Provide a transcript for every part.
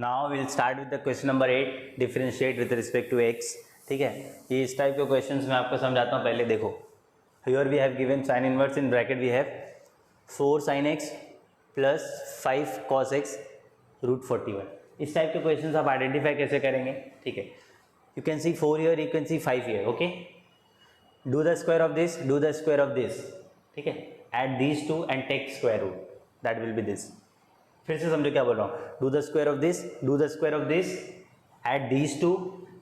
Now will start with the question number 8, differentiate with respect to x. ठीक है, ये इस टाइप के क्वेश्चंस मैं आपको समझाता हूँ। पहले देखो, here we have given sine inverse, in bracket we have 4 sin x plus 5 cos x root 41। इस टाइप के क्वेश्चंस आप आइडेंटिफाई कैसे करेंगे? ठीक है, you can see 4 here, you can see 5 here. Okay, do the square of this, do the square of this. ठीक है, add these two and take square root, that will be this. फिर से समझो क्या बोल रहा हूँ, do the square of this, do the square of this, add these two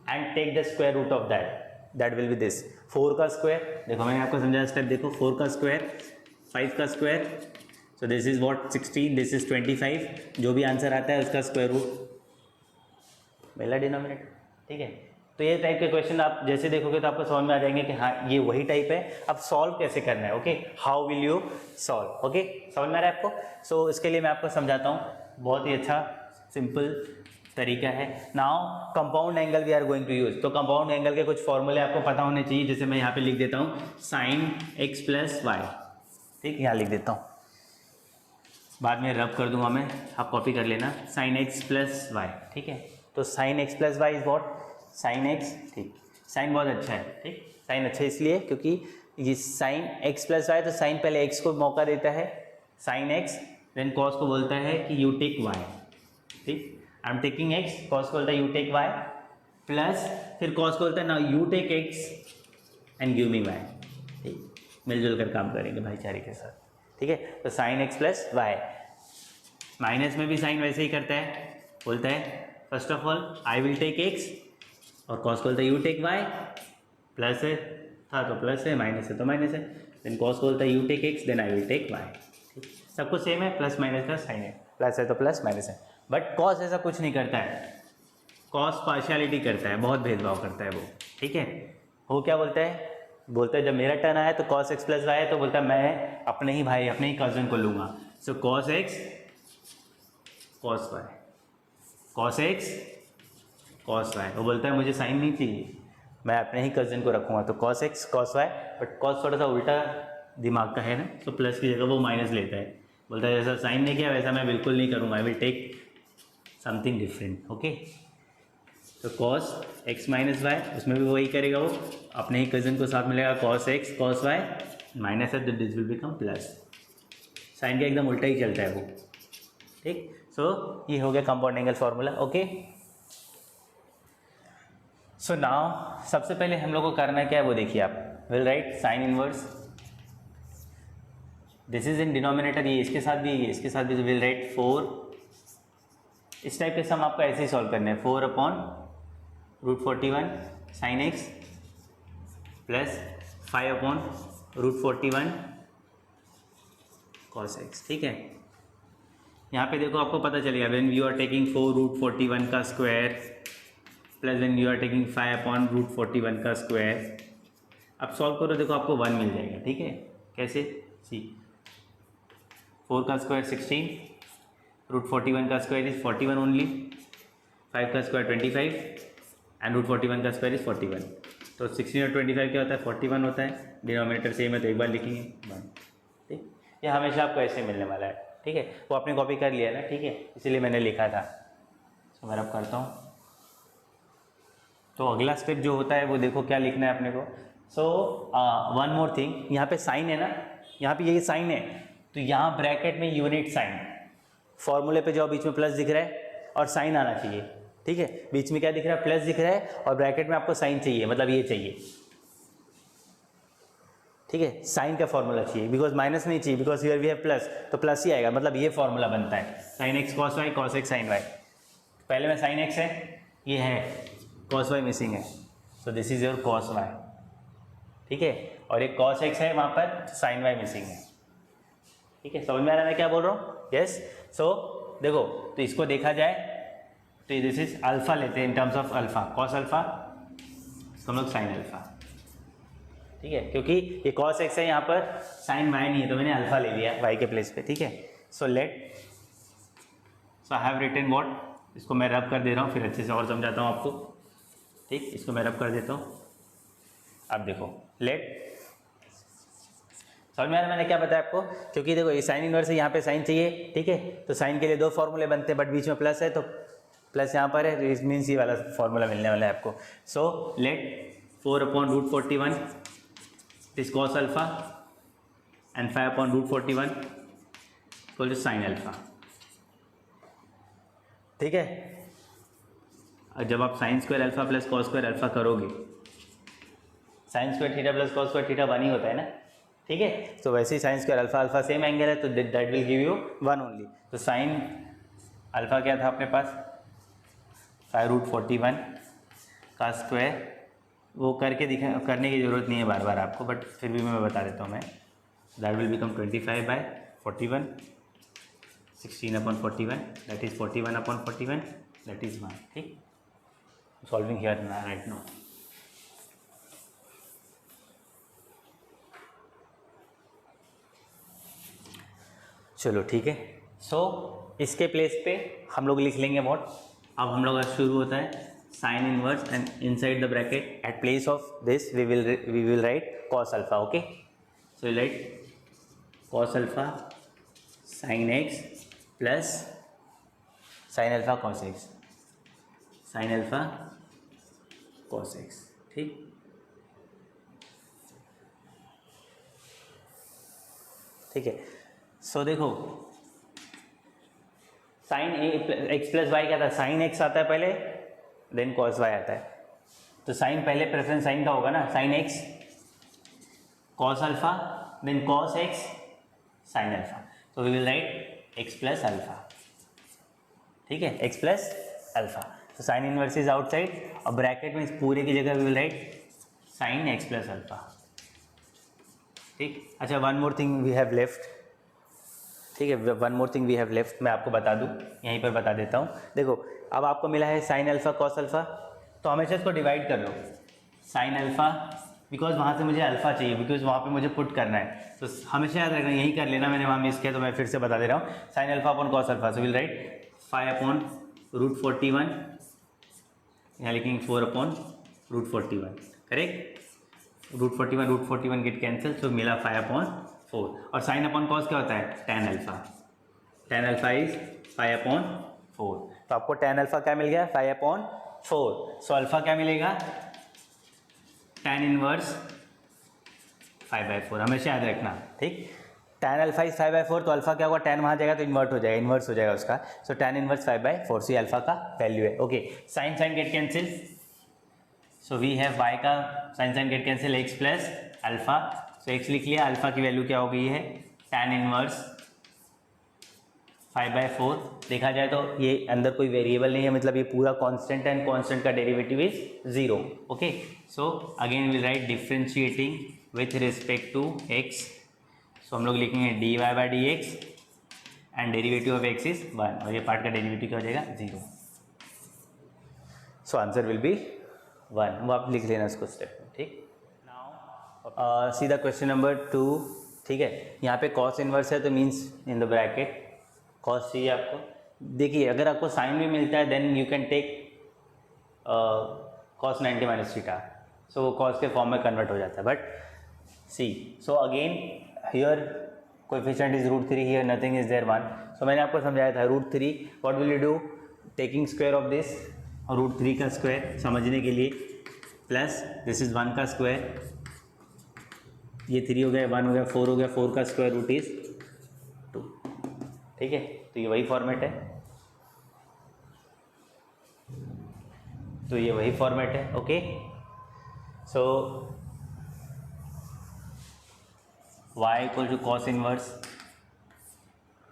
and take the square root of that, that will be this. 4 का square, देखो मैंने आपको समझाया स्टेप, देखो 4 का स्क्वायर, 5 का square, so this is what 16, this is 25, जो भी आंसर आता है उसका स्क्वायर रूट मिला डिनोमिनेटर। ठीक है, तो ये टाइप के क्वेश्चन आप जैसे देखोगे तो आपको समझ में आ जाएंगे कि हाँ ये वही टाइप है। अब सॉल्व कैसे करना है, okay, how will you solve, okay, समझ में आ रहा है आपको? सो इसके लिए मैं आपको समझाता हूँ, बहुत ही अच्छा सिंपल तरीका है। Now compound angle we are going to use. तो कंपाउंड एंगल के कुछ फॉर्मूले आपको पता होने चाहिए, जैसे मैं यहाँ पे लिख देता हूँ साइन एक्स प्लस वाई। ठीक, यहाँ लिख देता हूँ, बाद में रब कर दूंगा मैं, आप कॉपी कर लेना, साइन एक्स प्लस वाई। ठीक है, तो sine x plus y is what, sine x. ठीक, साइन बहुत अच्छा है। ठीक, साइन अच्छा इसलिए क्योंकि ये साइन एक्स प्लस वाई, तो साइन पहले एक्स को मौका देता है, साइन एक्स, देन कॉस को बोलता है कि यू टेक वाई। ठीक, I am taking X, cos को बोलता है यू टेक वाई, प्लस फिर कॉस को बोलता है now you take X and give me Y. ठीक, मिलजुल कर काम करेंगे भाईचारे के साथ। ठीक है, तो sine x plus y, minus में भी साइन वैसे ही करता है, बोलता है first of all I will take x, और कॉस को बोलता है यू टेक वाई, प्लस है था तो प्लस है, माइनस है तो माइनस है, देन कॉस को बोलता है you take x, then I will take Y. ठीक, सब कुछ सेम है, प्लस माइनस का साइन है, प्लस है तो प्लस, माइनस है। बट कॉस ऐसा कुछ नहीं करता है, कॉस पार्शियलिटी करता है, बहुत भेदभाव करता है वो। ठीक है, वो क्या बोलता है, बोलता है जब मेरा टर्न आया तो कॉस एक्स प्लस वाई है, तो बोलता है मैं अपने ही भाई, अपने ही कजन को लूँगा। So cos x cos y, cos x cos y. वो बोलता है मुझे साइन नहीं चाहिए, मैं अपने ही कजन को रखूँगा, तो cos x cos y. But cos थोड़ा सा उल्टा दिमाग का है ना, तो प्लस की जगह वो माइनस लेता है, बोलता है जैसा साइन ने किया वैसा मैं बिल्कुल नहीं करूँगा, I will take something different. Okay, तो कॉस एक्स माइनस वाई, उसमें भी वही करेगा, वो अपने ही कजन को साथ मिलेगा, cos x cos y, minus है तो this will become plus. Sine का एकदम उल्टा ही चलता है वो। ठीक, सो ये हो गया compound angle formula. Okay, so now सबसे पहले हम लोग को करना क्या है वो देखिए आप, will write sine inverse, this is in denominator, ये इसके साथ भी, ये इसके साथ भी, विल राइट 4। इस टाइप के सम आपको ऐसे ही सॉल्व करने हैं, 4 upon root 41 sine x plus 5 upon root 41 cos x. ठीक है, यहाँ पे देखो आपको पता चलेगा, when you are taking 4 root 41 का square plus when you are taking 5 upon root 41 का स्क्वायर। अब सॉल्व करो, देखो आपको 1 मिल जाएगा। ठीक है, कैसे, सी 4 का स्क्वायर 16, रूट 41 का स्क्वायर इज 41 ओनली, 5 का स्क्वायर 25 एंड रूट 41 का स्क्वायर इज 41। तो 16 और 25 क्या होता है, 41 होता है, डिनोमिनेटर सेम है तो एक बार लिखेंगे 1। ठीक, ये हमेशा आपको ऐसे मिलने वाला है। ठीक है, वो आपने कॉपी कर लिया ना, ठीक है, इसीलिए मैंने लिखा था। तो मैं अब करता हूँ, तो अगला स्टेप जो होता है वो देखो क्या लिखना है अपने को। सो वन मोर थिंग, यहाँ पे साइन है ना, यहाँ पे ये साइन है, तो यहाँ ब्रैकेट में यूनिट साइन, फॉर्मूले पे जो बीच में प्लस दिख रहा है और साइन आना चाहिए। ठीक है, बीच में क्या दिख रहा है, प्लस दिख रहा है, और ब्रैकेट में आपको साइन चाहिए, मतलब ये चाहिए। ठीक है, साइन का फॉर्मूला चाहिए, बिकॉज माइनस नहीं चाहिए, because here we have plus, तो प्लस ही आएगा, मतलब ये फॉर्मूला बनता है, sine x cos y, cos x sine y. पहले में साइन एक्स है, ये है, कॉस वाई मिसिंग है, so this is your cos y. ठीक है, और एक कॉस एक्स है वहाँ पर, साइन वाई मिसिंग है। ठीक है, समझ में आ रहा है मैं क्या बोल रहा हूँ? यस, सो देखो, तो इसको देखा जाए तो दिस इज अल्फा लेते हैं, in terms of alpha, cos alpha, हम लोग साइन अल्फा। ठीक है, क्योंकि ये कॉस एक्स है, यहाँ पर साइन वाई नहीं है, तो मैंने अल्फा ले लिया वाई के प्लेस पे। ठीक है, so let, so I have written what, इसको मैं रब कर दे रहा हूँ, फिर अच्छे से और समझाता हूँ आपको। ठीक, इसको मैं रब कर देता हूँ। अब देखो, लेट, समझ में आ रहा है मैंने क्या बताया आपको? क्योंकि देखो ये साइन इनवर्स है, यहाँ पे साइन चाहिए। ठीक है, तो साइन के लिए 2 फॉर्मूले बनते हैं, बट बीच में प्लस है, तो प्लस यहाँ पर है, तो इस मीन्स ये वाला फॉर्मूला मिलने वाला है आपको. So let 4/√41 this cos alpha and 5/√41 equal to sine alpha. ठीक है. जब आप sine square alpha plus cos square alpha करोगे, sine square theta plus cos square theta 1 ही होता है ना. ठीक है. तो वैसे ही sine square alpha alpha same angle है, तो that will give you 1 only. तो साइन अल्फा क्या था अपने पास, 5√41 का स्क्वायर. वो करने की ज़रूरत नहीं है बार बार आपको, बट फिर भी मैं बता देता हूँ मैं. That will become 25/41 16/41 that is 41/41 that is 1. ठीक. Solving here right now. चलो ठीक है. सो इसके प्लेस पे हम लोग लिख लेंगे व्हाट. अब हम लोग शुरू होता है sine inverse and inside the bracket at place of this we will write cos alpha. Okay. So write cos alpha sine x plus sine alpha cos x, sine alpha cos x. ठीक. ठीक है. So देखो sine x plus Y क्या था, sine x आता है पहले then cos Y आता है. तो साइन पहले प्रेफरेंस साइन का होगा ना, sine x cos alpha then cos x sine alpha. तो we will write X plus alpha. ठीक है. X plus alpha. तो साइन इनवर्स इज आउटसाइड और ब्रैकेट में इस पूरे की जगह we will write sine x plus alpha. ठीक. अच्छा, one more thing we have left. ठीक है. One more thing we have left, मैं आपको बता दूं, यहीं पर बता देता हूँ. देखो अब आपको मिला है साइन अल्फा कॉस अल्फा, तो हमेशा इसको डिवाइड कर लो. साइन अल्फा बिकॉज वहाँ से मुझे अल्फा चाहिए, बिकॉज वहाँ पे मुझे पुट करना है, तो हमेशा याद रखना यही कर लेना. मैंने वहाँ मिस किया तो मैं फिर से बता दे रहा हूँ. Sign alpha upon cos alpha, so will right 5/√41, यहाँ लिखेंगे 4/√41. करेक्ट. √41 गेट कैंसिल, सो मिला 5/4. और साइन अपॉन कॉस क्या होता है, tan alpha. tan alpha is 5/4. तो आपको tan अल्फा क्या मिल गया, 5/4. सो अल्फा क्या मिलेगा, tan इनवर्स 5/4. हमेशा याद रखना. ठीक. tan अल्फा इज 5/4, तो अल्फा क्या होगा, tan वहाँ जाएगा तो इन्वर्ट हो जाएगा, इन्वर्स हो जाएगा उसका. So tan inverse 5/4 see alpha का वैल्यू है. Okay. Sine sine get cancel, so we have y का sine sine get cancel x plus alpha. So x लिख लिया, अल्फा की वैल्यू क्या हो गई है, tan इनवर्स 5/4. देखा जाए तो ये अंदर कोई वेरिएबल नहीं है, मतलब ये पूरा कांस्टेंट है एंड कांस्टेंट का derivative is 0. Okay. So again will write differentiating with respect to x. So हम लोग लिखेंगे dy/dx and derivative of x is 1 और ये पार्ट का डेरिवेटिव क्या हो जाएगा, 0. So answer will be 1. वो आप लिख लेना इसको स्टेप में. ठीक. Now see the question number 2. ठीक है. यहाँ पे कॉस इनवर्स है तो means in the bracket cos चाहिए आपको. देखिए अगर आपको साइन भी मिलता है then you can take cos 90 minus theta, so वो कॉस के फॉर्म में कन्वर्ट हो जाता है. But see, so again here coefficient is √3, here nothing is there 1. सो मैंने आपको समझाया था √3 what will you do, taking square of this और √3 का स्क्वायर समझने के लिए, प्लस दिस इज 1 का स्क्वायर, ये 3 हो गया, 1 हो गया, 4 हो गया, 4 का स्क्वायर रूट इज 2. ठीक है. तो ये वही फॉर्मेट है, तो ये वही फॉर्मेट है. Okay. So y equal to cos inverse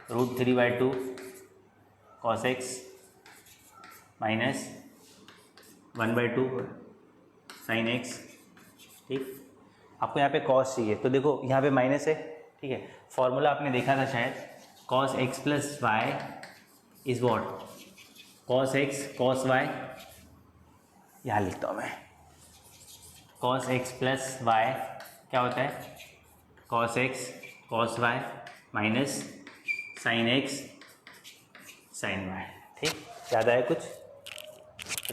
√3/2 cos x minus 1/2 sine x. ठीक. आपको यहाँ पे कॉस चाहिए, तो देखो यहाँ पे माइनस है. ठीक है. फॉर्मूला आपने देखा था शायद, cos x plus y is what, cos x cos y. यहाँ लिखता हूँ मैं, कॉस एक्स प्लस वाई क्या होता है, cos x cos y minus sine x sine y. ठीक. याद आया कुछ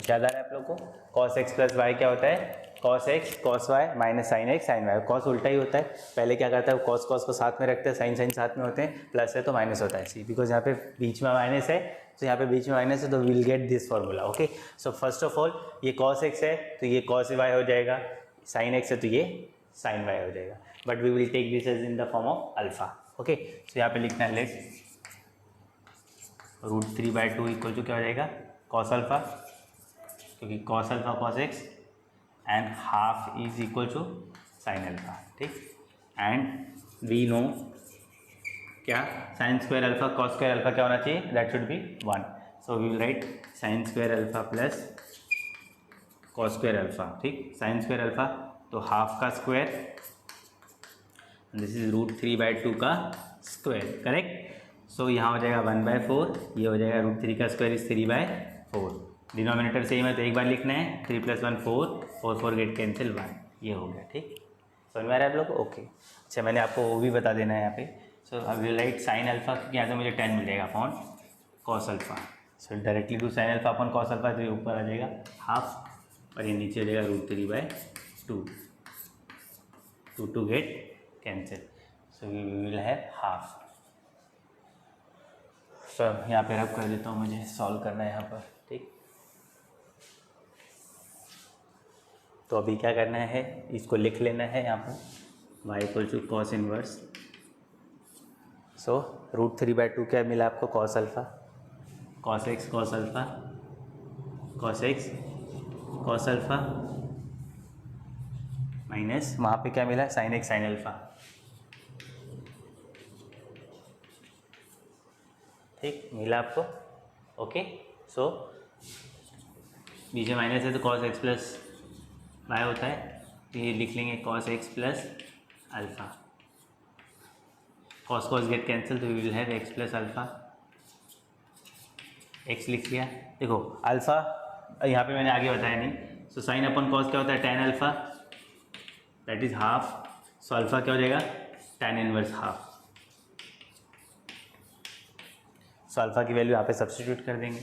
याद आ रहा है आप लोग को. कॉस एक्स प्लस वाई क्या होता है, cos x cos y minus sine x sine y. Cos उल्टा ही होता है, पहले क्या करता है, कॉस कॉस को साथ में रखते हैं, साइन साइन साथ में होते हैं, प्लस है तो माइनस होता है. सी, बिकॉज यहाँ पे बीच में माइनस है तो यहाँ पे बीच में माइनस है तो will get this formula. Okay, so first of all ये cos x है तो ये cos y हो जाएगा, sin x है तो ये sin y हो जाएगा, but we will take this as in the form of alpha. Okay, so यहाँ पे लिखना है लेट √3/2 इक्वल टू क्या हो जाएगा cos अल्फा, क्योंकि cos alpha cos x and half is equal to sin alpha. ठीक, एंड वी नो क्या sin square alpha cos square alpha क्या होना चाहिए, that should be 1. So we will write sin square alpha plus cos square alpha. ठीक, sin square alpha तो half का square, this is √3/2 का square. Correct. सो यहाँ हो जाएगा 1/4, ये हो जाएगा √3 का स्क्वायर इज 3/4. डिनोमिनेटर सेम है तो एक बार लिखना है, 3 + 1 4, 4 गेट कैंसिल 1, ये हो गया. ठीक, समझ में आ रहा है आप लोग. ओके, अच्छा मैंने आपको वो भी बता देना है यहाँ पे. सो अब वी राइट sin अल्फा, क्योंकि यहाँ से मुझे 10 मिल जाएगा upon cos alpha. So directly to sin alpha upon cos alpha, तो ये ऊपर आ जाएगा हाफ और ये नीचे हो जाएगा √3/2, 2 get cancel. So we will have half. So यहाँ पे रब कर देता हूँ, मुझे सॉल्व करना है यहाँ पर. ठीक, तो अभी क्या करना है, इसको लिख लेना है यहाँ पर y = cos इनवर्स. सो √3/2 क्या मिला आपको cos alpha, cos x cos alpha, cos x cos alpha minus वहाँ पे क्या मिला sin x sin अल्फा. ठीक, मिला आपको. ओके, सो बीच में माइनस है तो cos x प्लस y होता है, तो ये लिख लेंगे cos x plus alpha. cos get cancel तो we will have x plus alpha. x लिख लिया. देखो अल्फा यहाँ पे मैंने आगे बताया नहीं. सो साइन अपन cos क्या होता है, tan alpha, that is half. So alpha क्या हो जाएगा, tan inverse half. So alpha की वैल्यू यहाँ पे सब्स्टिट्यूट कर देंगे.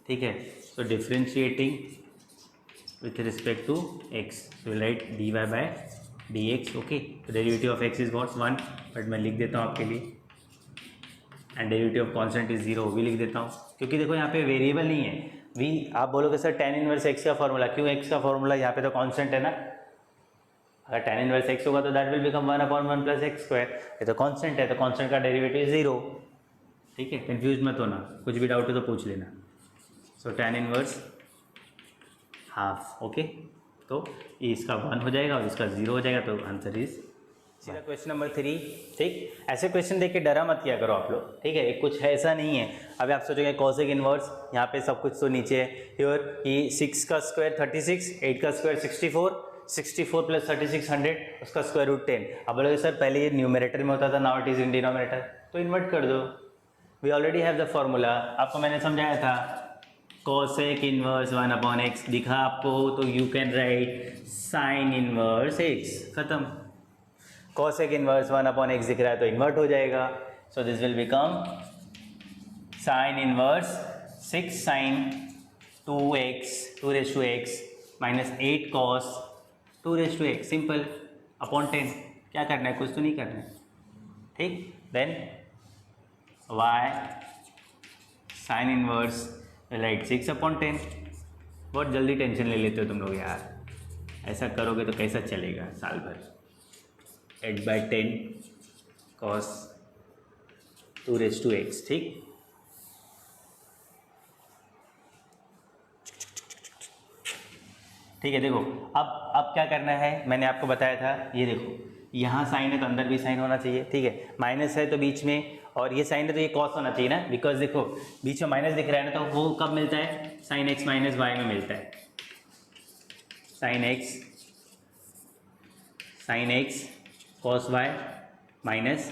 ठीक है, so differentiating with respect to x, so write dy/dx. Okay, तो derivative of x is what 1, but मैं लिख देता हूँ आपके लिए, and derivative of constant is 0 भी लिख देता हूँ, क्योंकि देखो यहाँ पे वेरिएबल नहीं है. वी आप बोलोगे सर tan इनवर्स x का फॉर्मूला, क्यों x का फॉर्मूला, यहाँ पे तो कांस्टेंट है ना. अगर tan इनवर्स x होगा तो दैट विल बिकम 1/1 + x². ये तो कांस्टेंट है, तो कांस्टेंट का डेरिवेटिव 0. ठीक है, कंफ्यूज मत होना, कुछ भी डाउट हो तो पूछ लेना. सो tan इनवर्स हाफ. ओके, तो ये इसका 1 हो जाएगा और इसका 0 हो जाएगा, तो आंसर इज. सीधा क्वेश्चन नंबर 3. ठीक, ऐसे क्वेश्चन देख के डरा मत किया करो आप लोग. ठीक है, कुछ ऐसा नहीं है. अभी आप सोचोगे cosec इनवर्स, यहाँ पे सब कुछ तो नीचे है. हियर ये 6 का स्क्वायर 36, 8 का स्क्वायर 64, 64 + 36 100, उसका स्क्वायर रूट 10. अब बोलोगे सर पहले ये न्यूमरेटर में होता था, now it is in denominator, तो इन्वर्ट कर दो. We already have the formula, आपको मैंने समझाया था. cosec इनवर्स 1/x दिखा आपको, तो you can write sin inverse x. खत्म. cosec इनवर्स 1/x दिख रहा है तो इन्वर्ट हो जाएगा. सो this will become sin inverse 6 sin 2x 2⁻x minus 8 cos 2⁻x. Simple, upon 10. क्या करना है, कुछ तो नहीं करना है. ठीक, then y sin inverse write 6/10. बहुत जल्दी टेंशन ले लेते हो तुम लोग यार, ऐसा करोगे तो कैसा चलेगा साल भर. 8/10 cos 2⁻x. ठीक, ठीक है. देखो अब क्या करना है, मैंने आपको बताया था. ये देखो यहाँ साइन है तो अंदर भी साइन होना चाहिए. ठीक है, माइनस है तो बीच में, और ये साइन है तो ये कॉस होना चाहिए ना, बिकॉज देखो बीच में माइनस दिख रहा है ना, तो वो कब मिलता है, sin x - y में मिलता है. sin x cos y minus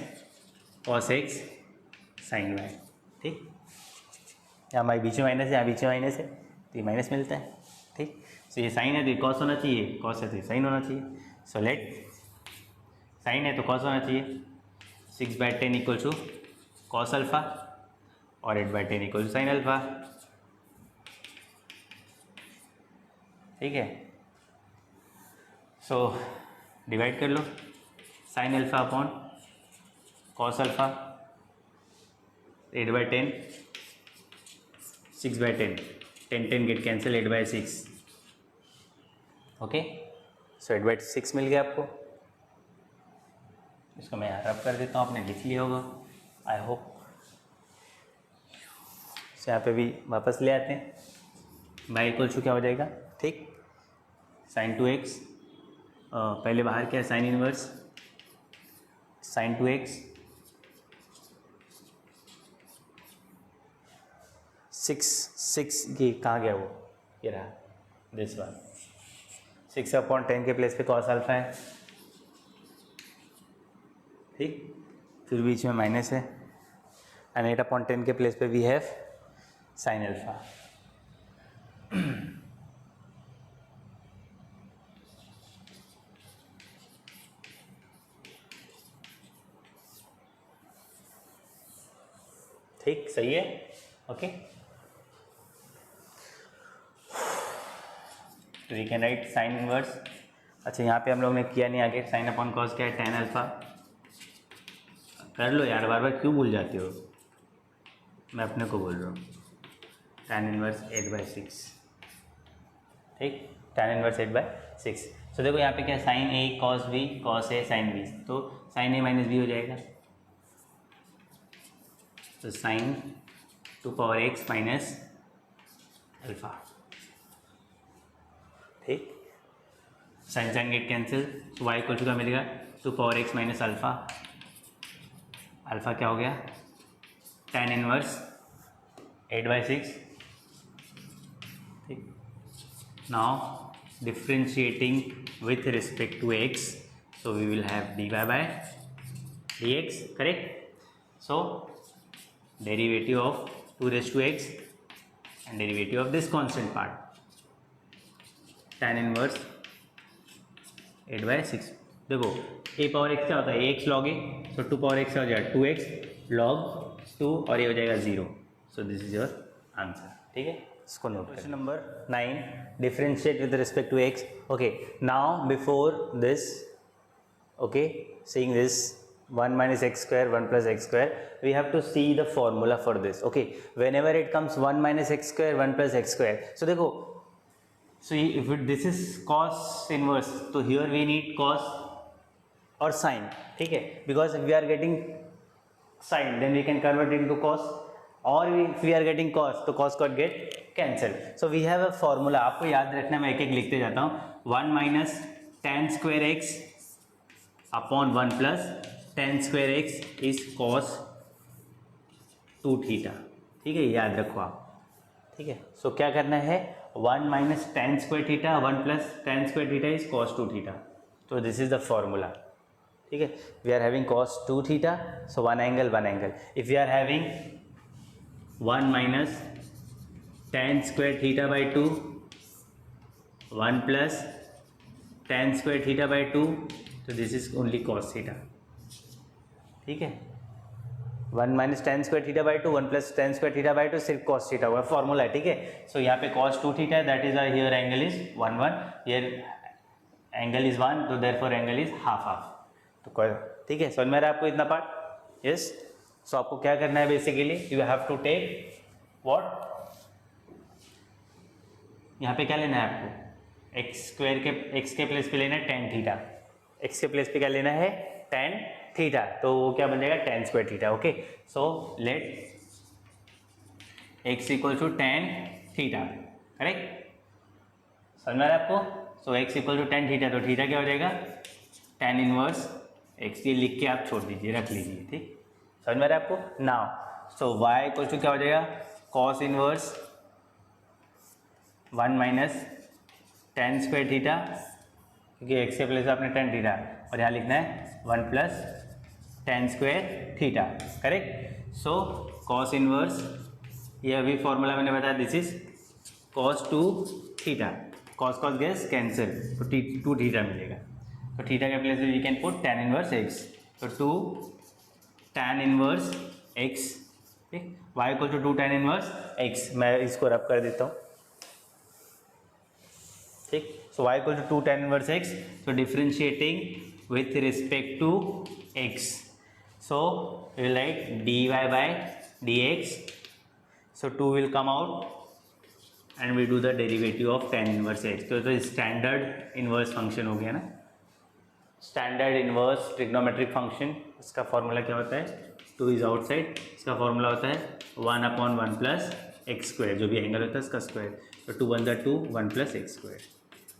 cos x sin y. ठीक, यहाँ बीच में माइनस है, यहाँ बीच में माइनस है, तो ये माइनस मिलता है. ठीक, सो ये साइन है तो ये कॉस होना चाहिए, कॉस है तो ये साइन होना चाहिए. सो लेट साइन है तो कॉस होना चाहिए. 6/10 इक्वल टू कॉस अल्फा और 8/10 इक्वल टू साइन अल्फा. ठीक है, सो डिवाइड कर लो. Sine alpha upon cos alpha 8/10, 6/10, 10 get cancel, 8/6. Okay, so 8/6 मिल गया आपको। इसको मैं यहाँ रब कर देता हूँ, आपने लिख लिया होगा आई होप। तो यहाँ पे भी वापस ले आते हैं, बाई इक्वल टू क्या हो जाएगा, ठीक, sin 2x, पहले बाहर क्या है, साइन इनवर्स sin 2x 6 ये कहाँ गया, वो ये रहा, दिस वन, 6/10 के प्लेस पे cos अल्फा है, ठीक, फिर बीच में माइनस है, एंड 8/10 के प्लेस पे वी हैव साइन अल्फा। ठीक, सही है, ओके। तो we can write sine inverse. अच्छा, यहाँ पे हम लोग ने किया नहीं आगे, साइन अपॉन कॉस क्या है, tan अल्फा। कर लो यार, बार बार क्यों भूल जाते हो, मैं अपने को बोल रहा हूँ, tan इनवर्स 8/6, ठीक, tan इनवर्स 8/6। तो देखो यहाँ पे क्या है, sign A cos B, cos A sine B, तो साइन ए माइनस बी हो जाएगा, तो साइन 2x माइनस अल्फा, ठीक, साइन साइन गेट कैंसिल, तो y इक्वल टू क्या मिलेगा, 2x माइनस अल्फा, अल्फा क्या हो गया, tan इनवर्स 8/6, ठीक। Now differentiating with respect to x, so we will have dy by dx, correct? So derivative of 2 raised to x and derivative of this constant part, tan inverse 8/6। देखो a power x क्या होता है, ax log a, so 2 power x क्या हो जाएगा, 2x log 2, और ये हो जाएगा 0, so this is your answer, ठीक है, इसको note. Question number 9, differentiate with respect to x। Okay, now before this, okay, seeing this 1 minus x square 1 plus x square, we have to see the formula for this, okay, whenever it comes 1 minus x square 1 plus x square, so देखो, so if this is cos inverse, so here we need cos or sin, ठीक है, because if we are getting sin then we can convert it into cos, or if we are getting cos तो cos cot get cancel, so we have a formula, आपको याद रखना, मैं एक एक लिखते जाता हूँ, 1 minus tan square x upon 1 plus tan square x is cos 2 theta, ठीक है, याद रखो आप, ठीक है। सो क्या करना है, 1 minus tan square theta 1 plus tan square theta is cos 2 theta, तो दिस इज द फॉर्मूला, ठीक है। We are having cos 2 theta, so one angle, if you are having 1 minus tan square theta by 2 1 plus tan square theta by 2, तो this is only cos theta, ठीक है। 1 minus tan square theta by 2 1 plus tan square theta by 2 सिर्फ cos theta हुआ, formula है, ठीक है। सो यहाँ पे cos 2 थीटा है, that is here angle is 1 1, here angle is 1, तो therefore angle is half half, तो ठीक है, समझ में आ रहा है आपको इतना पार्ट, यस। सो आपको क्या करना है, basically you have to take what, यहाँ पे क्या लेना है आपको, x के प्लेस पे लेना है tan थीटा, x के प्लेस पे क्या लेना है, tan थीटा, तो वो क्या बन जाएगा, tan square theta, okay. So let x equal to tan theta, correct, समझ में आ रहा है आपको। So x equal to tan theta, तो थीटा क्या हो जाएगा, tan इनवर्स x, ये लिख के आप छोड़ दीजिए, रख लीजिए, ठीक, समझ में आ रहा है आपको। Now so y equal to क्या हो जाएगा, cos inverse 1 minus tan square theta, क्योंकि x के प्लेस आपने tan थीटा, और यहाँ लिखना है 1 plus tan square theta, correct. So cos inverse, ये अभी फॉर्मूला मैंने बताया, this is cos 2 theta, cos cos get cancel, तो 2 थीटा मिलेगा, तो थीटा के place we can put tan inverse x, तो 2 tan इनवर्स x, ठीक, y equal to 2 tan inverse x, मैं इसको रब कर देता हूँ, ठीक। So y equal to 2 tan inverse x, so differentiating with respect to x, so we will write dy by dx. So 2 will come out and we do the derivative of tan inverse h. तो standard inverse function हो गया ना, standard inverse trigonometric function. इसका formula क्या होता है, 2 is outside. इसका formula होता है 1/1 प्लस एक्स स्क्वायर, जो भी एंगल होता है इसका स्क्वायर. तो 2 1 2 1 plus x square.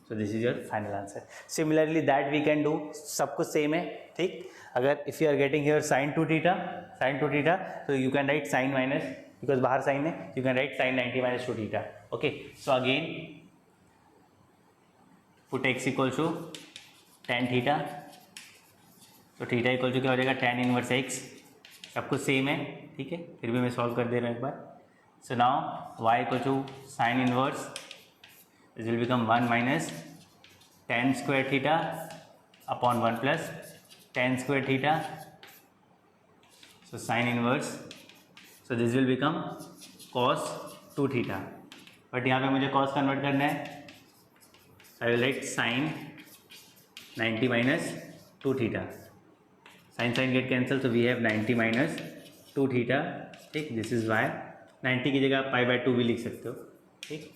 So this is your final answer. Similarly that we can do, सब कुछ सेम है. ठीक, अगर if you are getting here sin 2 theta तो you can write sine minus, because बाहर साइन है, you can write sin 90 minus 2 theta. Okay, so again put x equal to tan theta. तो theta equal to क्या हो जाएगा, tan inverse x. सब कुछ same है. ठीक है, फिर भी मैं सॉल्व कर दे रहा हूँ एक बार. So now y equal to sine inverse, this will become 1 minus tan square theta upon 1 plus tan square theta. So sine inverse, so this will become cos 2 theta. But यहाँ पे मुझे cos कन्वर्ट करना है. I will write sine 90 minus 2 theta. Sine get cancel, so we have 90 minus 2 theta. ठीक, this is Y. 90 की जगह आप π/2 भी लिख सकते हो. ठीक,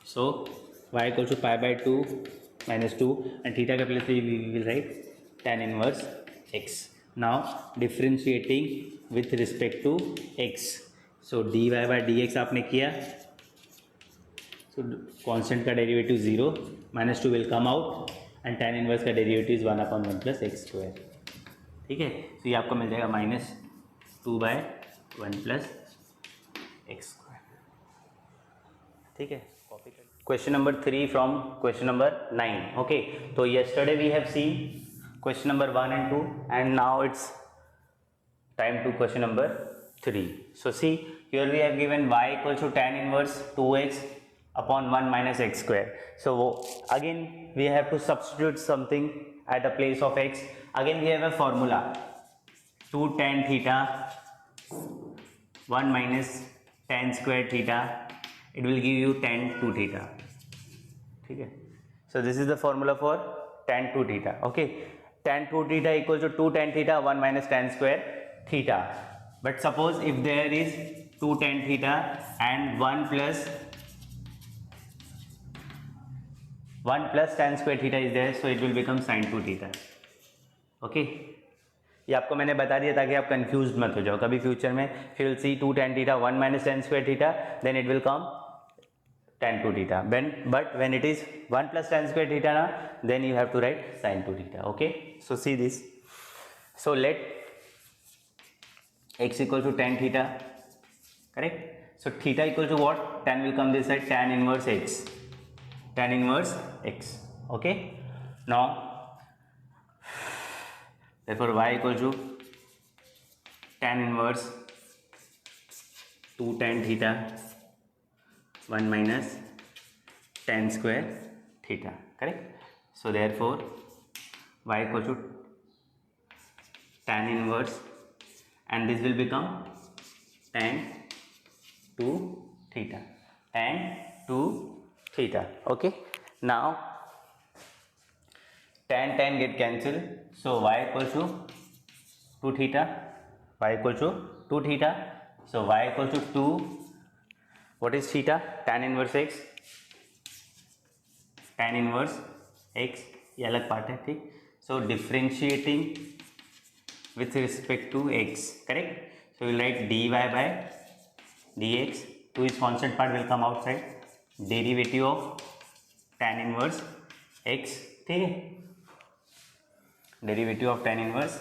so y equal to π/2 minus 2 and theta का place we will write tan inverse x. Now differentiating with respect to x. सो dy/dx आपने किया, सो कांस्टेंट का derivative 0, minus 2 will come out and tan inverse का derivative is 1/1 plus x square. ठीक है, तो ये आपको मिल जाएगा -2/1 प्लस एक्स स्क्वायर. ठीक है, कॉपी कर. Question number 3 from question number 9. Okay, तो yesterday we have seen question number 1 and 2 and now it's time to question number 3. So see, here we have given y equals to tan inverse 2x upon 1 minus x square. So again we have to substitute something at the place of x. Again we have a formula 2 tan theta 1 minus tan square theta, it will give you tan 2 theta. ठीक है, so this is the formula for tan 2 theta. Okay, tan 2 theta equals to 2 tan theta 1 minus tan square theta. But suppose if there is 2 tan theta and 1 plus tan square theta is there, so it will become sin 2 theta. Okay, ये आपको मैंने बता दिया ताकि आप confuse मत हो जाओ कभी फ्यूचर में. फिर will see 2 tan theta 1 minus tan square theta, then it will come tan 2 theta. But when it is 1 plus tan square theta na, then you have to write sin 2 theta. Okay, so see this. So let x equal to tan theta, correct? So theta equal to what? Tan will come this side, tan inverse x. Tan inverse x. Okay, now therefore y equal to tan inverse 2 tan theta 1 minus tan square theta, correct? So therefore y equal to tan inverse and this will become tan 2 theta, tan 2 theta. Okay, now tan get cancelled, so y equal to 2 theta, y equal to 2 theta. So y equal to 2, what is theta? Tan inverse x, tan inverse x, ये अलग part है. ठीक, so differentiating with respect to x, correct? So we'll write dy by dx, 2 is constant part will come outside, derivative of tan inverse x. ठीक है, derivative of tan inverse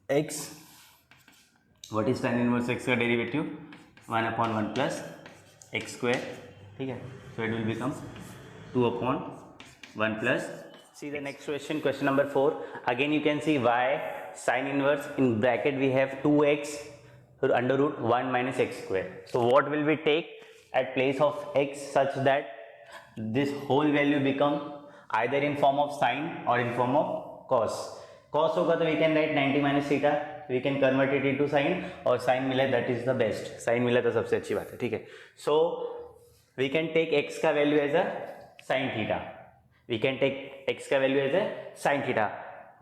x. what is tan inverse x का derivative? 1/1 plus x square. ठीक है, so it will become 2/1 plus. See the next question, question number 4. Again you can see y sin inverse, in bracket we have 2x under root 1 minus x square. So what will we take at place of x such that this whole value become either in form of sin or in form of cos. Cos होगा तो we can write 90 minus theta, we can convert it into sin, और sin मिला that is the best. sin मिला तो सबसे अच्छी बात है. ठीक है, so we can take x का value as a sin theta, we can take x का value as a sin theta.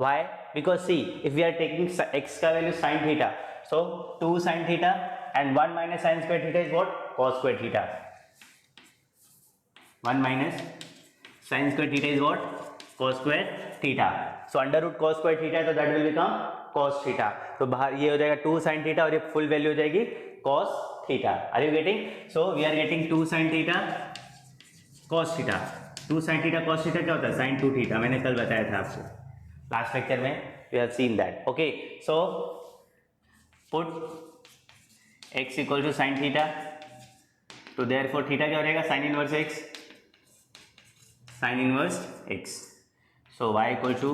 Why? Because see, if we are taking x का value sin theta, so 2 sin theta and 1 minus sin square theta is what? Cos square theta. 1 minus sin square theta is what? Cos square theta. So under root cos square theta, so that will become cos theta. तो बाहर ये हो जाएगा 2 sin theta और ये full value हो जाएगी cos theta. Are you getting? So we are getting 2 sin theta cos theta. 2 sin theta cos theta क्या होता है? Sin 2 theta. मैंने कल बताया था आपको लास्ट लेक्चर में. We have seen that. Okay, so put x equal to sin theta. तो therefore theta क्या हो जाएगा? Sin inverse x. Sin inverse x. So y equal to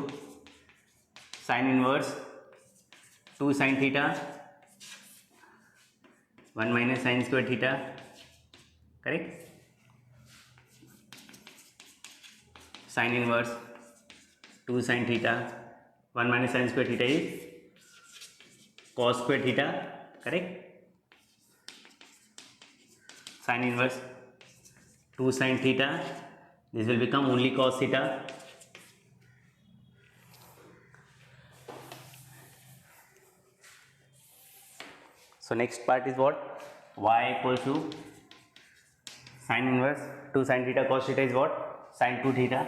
sin inverse 2 sin theta 1 minus sin square theta. Correct? Sin inverse 2 sin theta 1 minus sin square theta is cos square theta. Correct? Sin inverse 2 sin theta, this will become only cos theta. So next part is what? Y equals to sin inverse 2 sin theta cos theta is what? Sin 2 theta.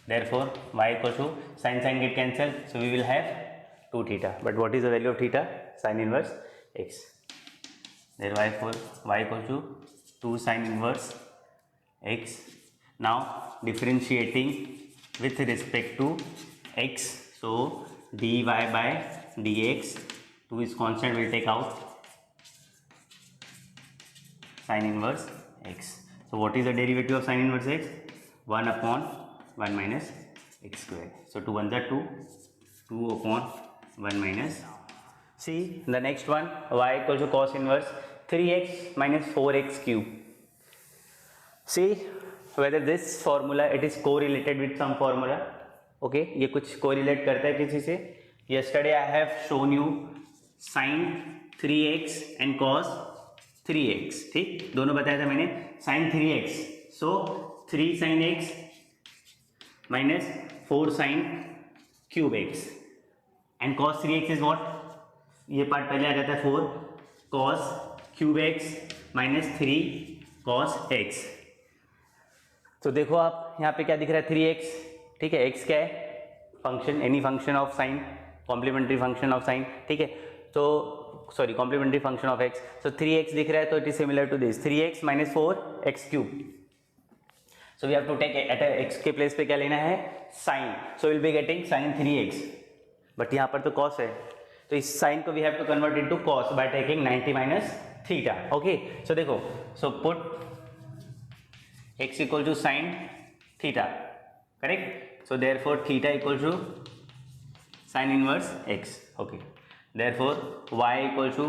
Therefore y equals to sin get cancelled, so we will have 2 theta. But what is the value of theta? Sin inverse x. Therefore y equals to 2 sin inverse x. Now differentiating with respect to x, so dy by dx, 2 is constant, will take out sin inverse x. So what is the derivative of sin inverse x? 1 upon 1 minus x square. So 2 1 are 2, 2 upon 1 minus. See the next one, y equal to cos inverse 3x minus 4x cube. See whether this formula it is correlated with some formula. Okay, ये कुछ correlate करता है किसी से. Yesterday I have shown you sin 3x and cos 3x. ठीक, दोनों बताया था मैंने. sin 3x, so 3 sin x minus 4 sin cube x, and cos 3x is what? ये पार्ट पहले आ जाता है 4 cos cube x minus 3 cos x. तो देखो आप यहाँ पे क्या दिख रहा है? 3x. ठीक है, x क्या है? Function, any function of sine, complementary function of sine. ठीक है, तो sorry complementary function of x. So 3x दिख रहा है, तो it is similar to this 3x minus 4x cube. So we have to take at x के place पे क्या लेना है? Sine. So will be getting sin 3x. But यहाँ पर तो cos है, तो इस साइन को we have to convert into cos by taking 90 minus theta. Okay, so देखो, so put x equal to sin theta. Correct? So therefore theta equal to sin inverse x. Okay, therefore y equal to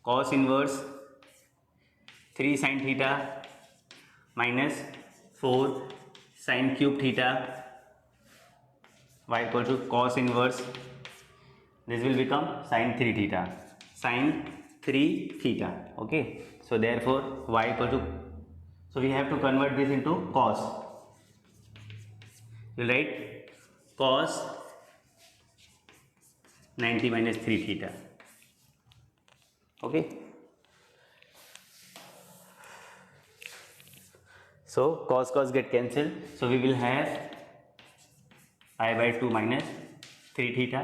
cos inverse 3 sin theta minus 4 sin cube theta. Y equal to cos inverse, this will become sin 3 theta. Sin 3 theta. Okay, so therefore y equal to, so we have to convert this into cos. You write cos 90 minus 3 theta. Okay, so cos get cancelled, so we will have pi by 2 minus 3 theta.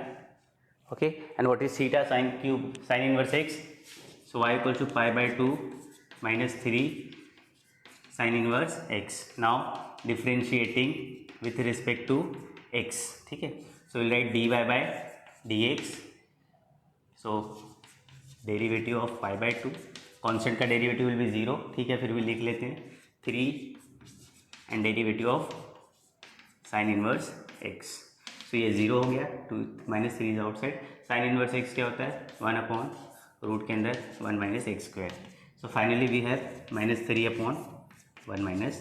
Okay, and what is theta? Sin cube, sin inverse x. So y equal to pi by 2 minus 3 sin inverse x. Now differentiating with respect to x. ठीक है, so we'll write dy by dx. so derivative of pi by 2, constant का derivative will be 0. ठीक है, फिर भी लिख लेते हैं 3 and derivative of sine inverse x. So ये 0 हो गया, 2 minus 3 is outside. Sine inverse x क्या होता है? 1 अपॉन रूट के अंदर 1 minus x square. So finally we have -3 upon 1 minus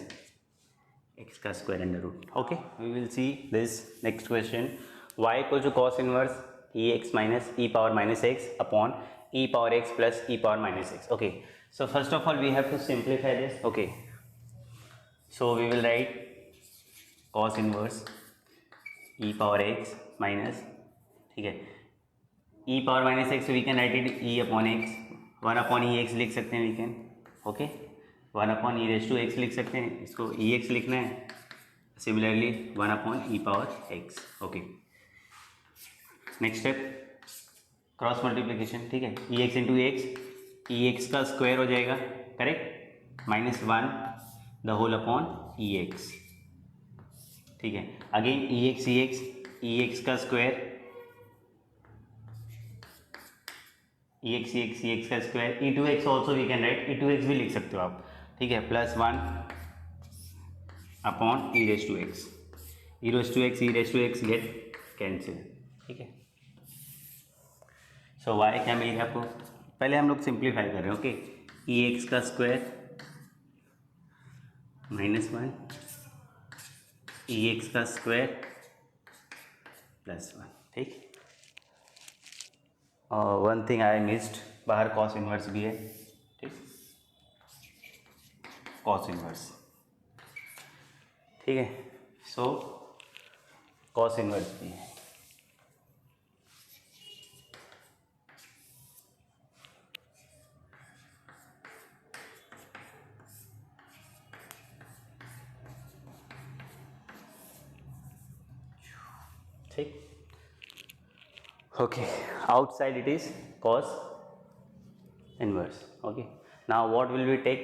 x का square under root. Okay, we will see this next question. y equal to cos inverse ex minus e power minus x upon e power x plus e power minus x. Okay, so first of all we have to simplify this. Okay, so we will write cos inverse e power x minus, ठीक है, e power minus x we can write it e upon x, 1 upon e x लिख सकते हैं we can, okay, 1 upon e raise to x लिख सकते हैं, इसको e x लिखना है, similarly 1 upon e power x, okay. Next step cross multiplication, ठीक है, e x into x, e x का स्क्वायर हो जाएगा, correct, -1 the whole upon e x, ठीक है, अगेन ई एक्स का स्क्वायर, ई एक्स का square, e two x also we can write, e two x भी लिख सकते हो आप, ठीक है, +1 upon e raise to x, e raise to x get cancel, ठीक है। सो वाई क्या मिल गया आपको, पहले हम लोग सिंप्लीफाई कर रहे हैं, ओके, ई एक्स का स्क्वायर -1 ई एक्स का स्क्वायर +1, ठीक। और वन थिंग आई मिस्ड, बाहर कॉस इनवर्स भी है, ठीक, कॉस इनवर्स, ठीक है, सो कॉस इनवर्स भी है, ठीक, okay, outside it is cos inverse, okay, now what will we take,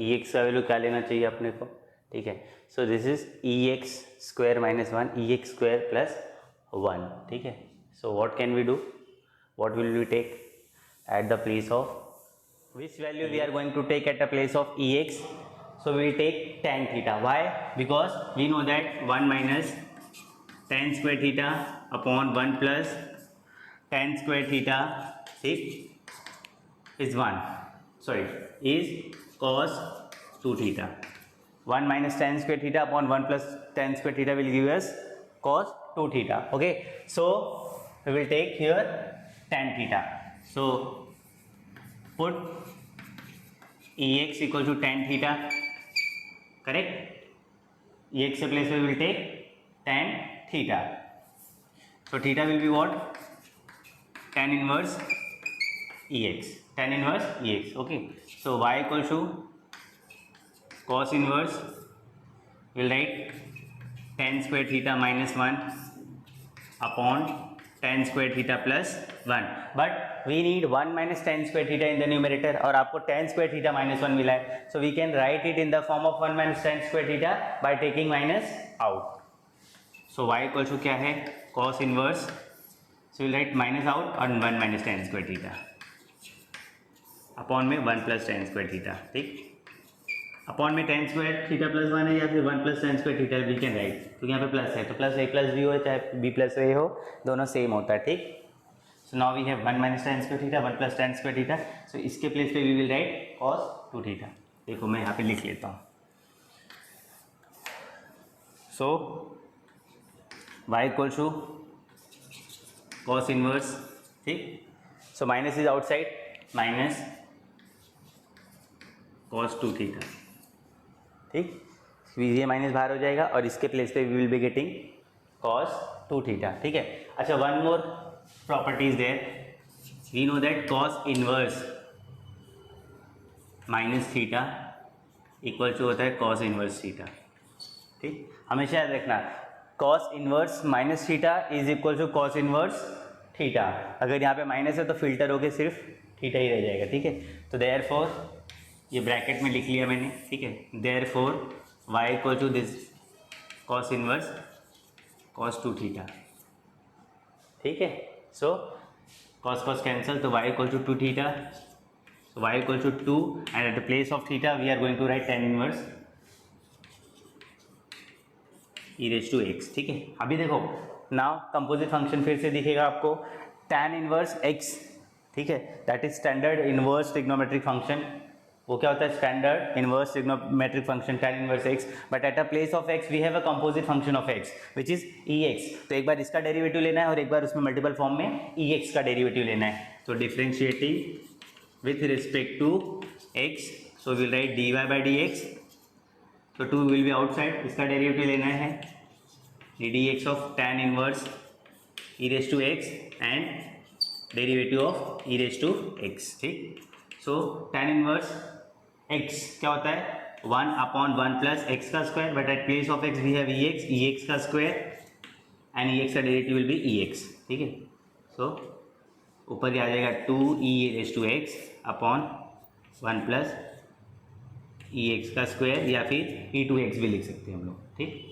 ex का वैल्यू क्या लेना चाहिए अपने को, ठीक है, so this is ex square -1 ex square plus 1, ठीक है, so what can we do, what will we take at the place of, which value we are going to take at the place of ex, so we will take tan theta, why, because we know that 1 minus tan square theta upon 1 plus tan square theta, ठीक, is 1, sorry, is cos 2 theta, 1 minus tan square theta upon 1 plus tan square theta will give us cos 2 theta, okay, so we will take here tan theta, so put ex equal to tan theta, correct, ex के place we will take tan theta, so theta will be what, tan inverse ex, okay, so y equals to cos inverse, we'll write tan square theta -1 upon tan square theta plus 1, but we need 1 minus tan square theta in the numerator और आपको tan square theta -1 मिला है, so we can write it in the form of 1 minus tan square theta by taking minus out, so y equals to क्या है, cos inverse, so we'll write minus out और 1 minus tan square theta upon में 1 plus tan square theta, ठीक, upon में tan square theta plus 1 है या फिर 1 plus tan square theta we can write, क्योंकि यहाँ पे प्लस है तो प्लस a प्लस b हो चाहे b प्लस a हो, दोनों सेम होता है, ठीक, so now we have 1 minus tan square theta 1 plus tan square theta, सो इसके प्लेस पे we will write cos 2 theta, देखो मैं यहाँ पे लिख लेता हूँ, so y equals to cos inverse, ठीक, so minus is outside, minus cos 2 theta, ठीक, ये माइनस बाहर हो जाएगा और इसके प्लेस पे we will be getting cos 2 theta, ठीक है। अच्छा, one more property is there, we know that cos inverse minus theta equal to होता है cos इनवर्स थीटा, ठीक, हमेशा याद रखना cos inverse minus theta is equal to cos inverse theta, अगर यहाँ पे माइनस है तो फिल्टर होके सिर्फ थीटा ही रह जाएगा, ठीक है, तो देयरफॉर ये ब्रैकेट में लिख लिया मैंने, ठीक है, therefore y equal to this cos inverse cos 2 theta, ठीक है, सो cos cos कैंसल, तो y equal to 2 theta, so y equal to 2 and at the place of theta we are going to write tan inverse e raise to x, ठीक है। अभी देखो now composite function फिर से दिखेगा आपको, tan inverse x, ठीक है, that is standard inverse trigonometric function, वो क्या होता है, standard inverse trigonometric function tan inverse x, but at a place of x we have a composite function of x which is ex, तो एक बार इसका derivative लेना है और एक बार उसमें मल्टीपल फॉर्म में ex का डेरिवेटिव लेना है, तो differentiating with respect to x, so will write dy by dx तो 2 विल बी आउटसाइड, इसका डेरिवेटिव लेना है d d x of tan inverse e raise to x and derivative of e raise to x, ठीक। So tan inverse x क्या होता है 1/1 plus x का square, but at place of x we have E x का square and e x का derivative will be e x, ठीक है। So ऊपर क्या आ जाएगा 2e raise to x upon 1 plus e x का स्क्वायर, या फिर ई टू एक्स भी लिख सकते हैं हम लोग, ठीक।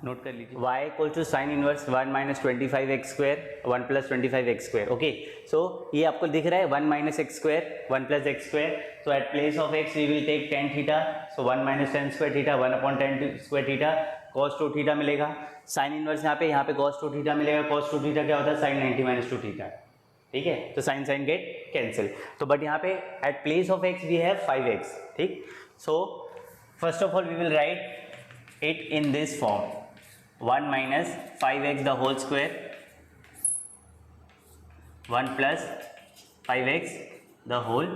नोट कर लीजिए y equal to sine inverse 1 minus 25x square 1 plus 25x square, okay. So ये आपको दिख रहा है 1 minus x square 1 plus x square, so at place of x we will take tan theta, so 1 minus tan square theta 1 upon tan square theta cos 2 theta मिलेगा। Sine inverse यहाँ पे cos 2 theta मिलेगा, cos 2 theta क्या होता है sin 90 minus 2 theta, ठीक है। तो साइन साइन गेट कैंसिल, तो बट यहाँ पे at place of x we have 5x, ठीक। So first of all we will write it in this form 1 minus 5x the whole square 1 plus 5x the whole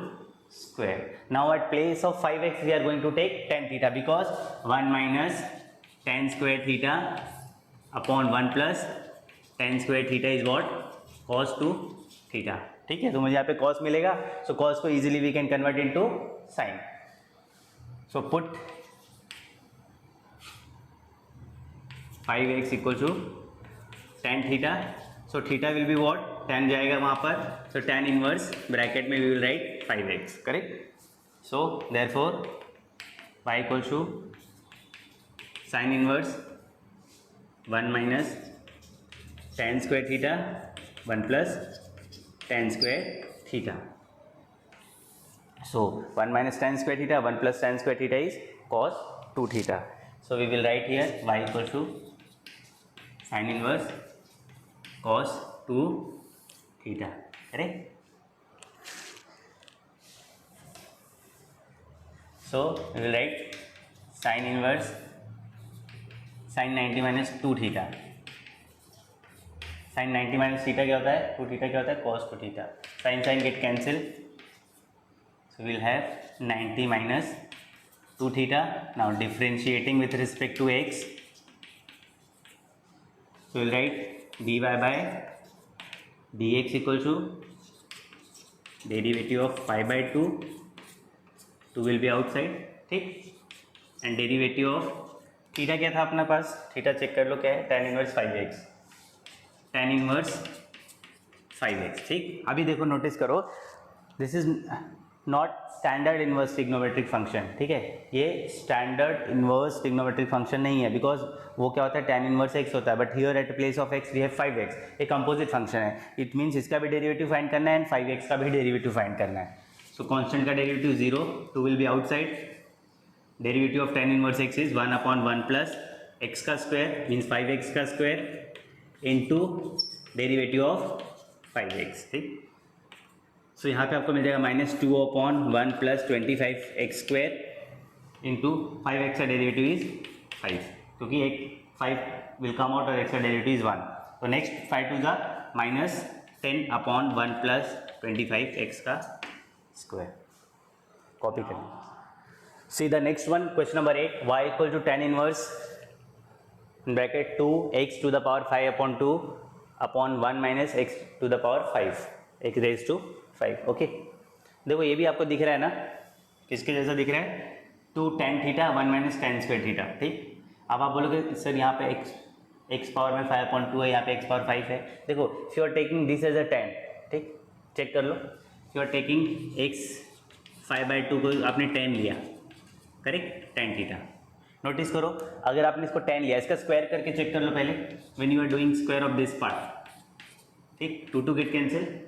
square. Now at place of 5x we are going to take tan theta, because 1 minus tan square theta upon 1 plus tan square theta is what cos 2 theta, ठीक है। तो मुझे यहाँ पे cos मिलेगा, so cos को easily we can convert into sin. So put 5x equal to tan theta, so theta will be what tan जाएगा वहाँ पर, सो tan इनवर्स ब्रैकेट में we will write 5x, correct. So therefore y equal to sine inverse 1 minus tan square theta 1 plus tan square theta, so 1 minus tan square theta 1 plus tan square theta is cos 2 theta. So we will write here y equal to sin inverse cos 2 theta, correct? So we will write sin inverse sin 90 minus 2 theta. sin 90 minus theta क्या होता है 2 theta क्या होता है cos 2 theta. sin sin get cancel, so we will have 90 minus 2 theta. Now differentiating with respect to x, so we'll write dy by dx equal to derivative of pi by 2 will be outside, ठीक। And derivative of theta क्या था अपना पास, theta check कर लो क्या है tan inverse 5x, tan inverse 5x, ठीक। अभी देखो नोटिस करो, this is not standard inverse trigonometric function, ठीक है। ये स्टैंडर्ड इन्वर्स ट्रिग्नोमेट्रिक फंक्शन नहीं है, बिकॉज वो क्या होता है tan इनवर्स x होता है, but here at place of x we have 5x, एक कंपोजिट फंक्शन है, इट मीन्स इसका भी डेरिवेटिव फाइंड करना है एंड 5x का भी डेरिवेटिव फाइंड करना है। सो कांस्टेंट का derivative 0, 2 will be outside, derivative of tan inverse x is 1 upon 1 plus x का स्क्वायर मीन्स 5x का square into derivative of 5x, ठीक। सो यहाँ पे आपको मिल जाएगा -2 upon 1 plus 25x square into 5x का डेरिवेटिव इज 5, क्योंकि एक 5 विल कम आउट और x का डेरिवेटिव इज 1, तो next 5 to the -10 upon 1 plus 25x का स्क्वायर, कॉपी करें। See the next one, question number 8, y equal to tan inverse bracket 2x to the power 5 upon 2 upon 1 minus x to the power 5 x raise to 5, okay. देखो ये भी आपको दिख रहा है ना, किसके जैसा दिख रहा है 2 tan theta 1 minus tan square theta, ठीक। अब आप बोलोगे सर यहाँ पे x पावर में 5/2 है, यहाँ पे x पावर 5 है। देखो if you are taking this as a tan, ठीक, चेक कर लो, if you are taking x 5/2 को आपने tan लिया, करेक्ट, tan थीटा। नोटिस करो अगर आपने इसको tan लिया, इसका स्क्वायर करके चेक कर लो पहले, when you are doing square of this part, ठीक, 2 गेट कैंसिल,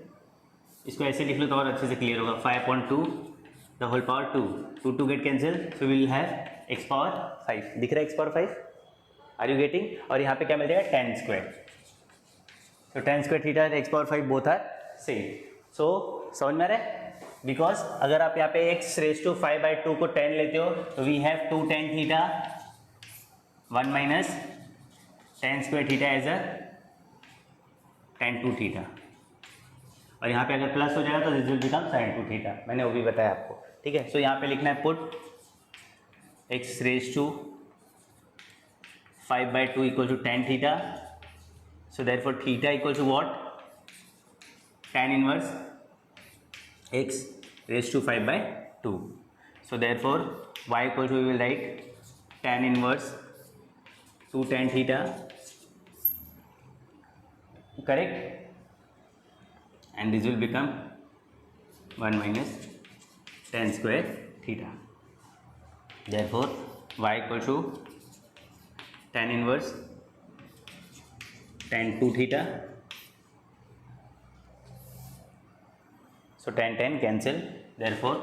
इसको ऐसे लिख लो तो और अच्छे से क्लियर होगा, 5/2 the whole power 2 2 get cancel, so will have x power 5, दिख रहा है x power 5, are you getting. और यहाँ पे क्या मिल जाएगा tan स्क्वायर, तो tan square theta and x power 5 both are same. So समझ में आ रहा है, बिकॉज अगर आप यहाँ पे x रेज टू 5/2 को tan लेते हो तो we have 2 tan theta 1 minus tan square theta as a tan 2 theta, और यहाँ पे अगर प्लस हो जाएगा तो this will become sin 2 theta, मैंने वो भी बताया आपको, ठीक है। सो यहाँ पे लिखना है put x raised to 5/2 equal to tan theta. So therefore theta equal to what? Tan inverse x raised to 5/2. So therefore y equal to, we will write tan inverse 2 tan theta, correct, and this will become 1 minus tan square theta. Therefore y equal to tan inverse tan 2 theta. So tan cancel, therefore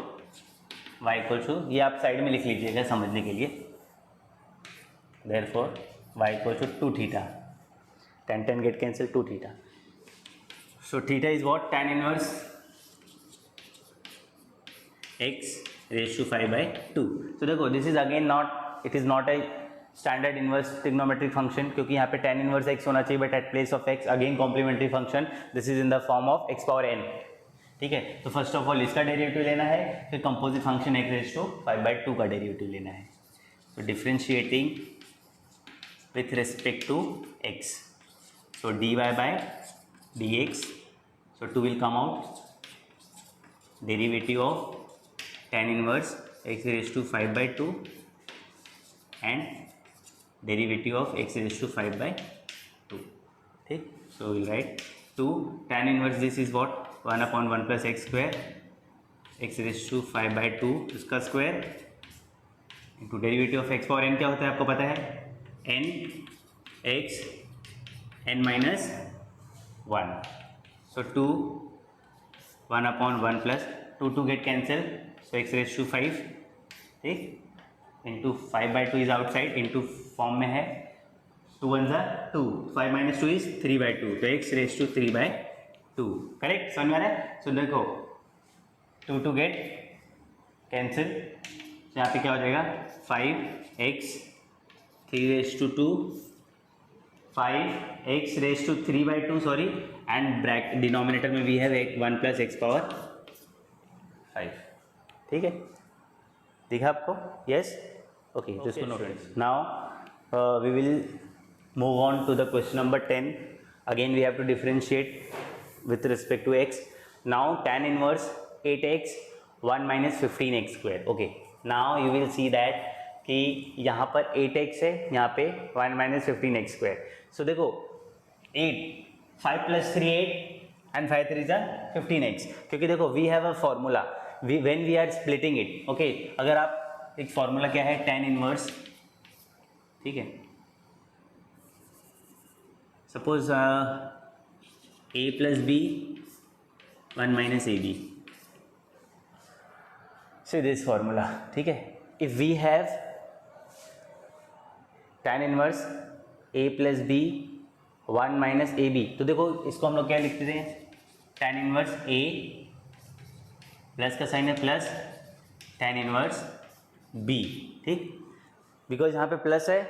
y equal to, ये आप side में लिख लीजिएगा समझने के लिए, therefore y equal to 2 theta, tan get cancel 2 theta. So theta is what? Tan inverse x raised to 5/2. So देखो, this is again not, it is not a standard inverse trigonometric function, क्योंकि यहाँ पे tan inverse x होना चाहिए, but at place of x again complementary function, this is in the form of x power n. ठीक है, तो first of all इसका derivative लेना है, फिर composite function x raise to 5/2 का डेरिवेटिव लेना है. तो differentiating with respect to x, so dy by dx, so 2 will come out, derivative of tan inverse x raised to 5/2 and derivative of x raised to 5/2. ठीक, so we'll write 2 tan inverse, this is what? 1/1 plus x square, x raised to 5/2 इसका square into derivative of x power n क्या होता है आपको पता है? n x n minus 1. So 2 1/1 plus 2 get cancel, so x raised to 5, ठीक, into 5/2 is outside, into form में है 2 1 2, 5 minus 2 इज 3/2, तो x रेज टू 3/2, करेक्ट, समझ में आ रहा है? सो देखो 2 गेट कैंसिल, यहाँ पे क्या हो जाएगा? 5x 3 raise to 2, 5x raise to 3/2 sorry, and bracket denominator में भी है 1 प्लस x पावर 5. ठीक है, दिखा आपको? Yes, okay, just to note. Now we will move on to the question number 10. Again we have to differentiate with respect to x. Now tan inverse 8x 1 minus 15x square. Okay, now you will see that कि यहाँ पर 8x है, यहाँ पे 1 minus 15x square. So देखो 8, 5 plus 3 8 and 5 3 is 15x, क्योंकि देखो we have a formula, when we are splitting it. Okay, अगर आप एक फॉर्मूला क्या है? tan इनवर्स, ठीक है, suppose a plus b 1 minus a b, see this formula, ठीक है. If we have tan inverse a plus b 1 minus a b, तो देखो इसको हम लोग क्या लिखते थे? tan इनवर्स a प्लस का साइन है प्लस tan इनवर्स b, ठीक, बिकॉज यहाँ पे प्लस है,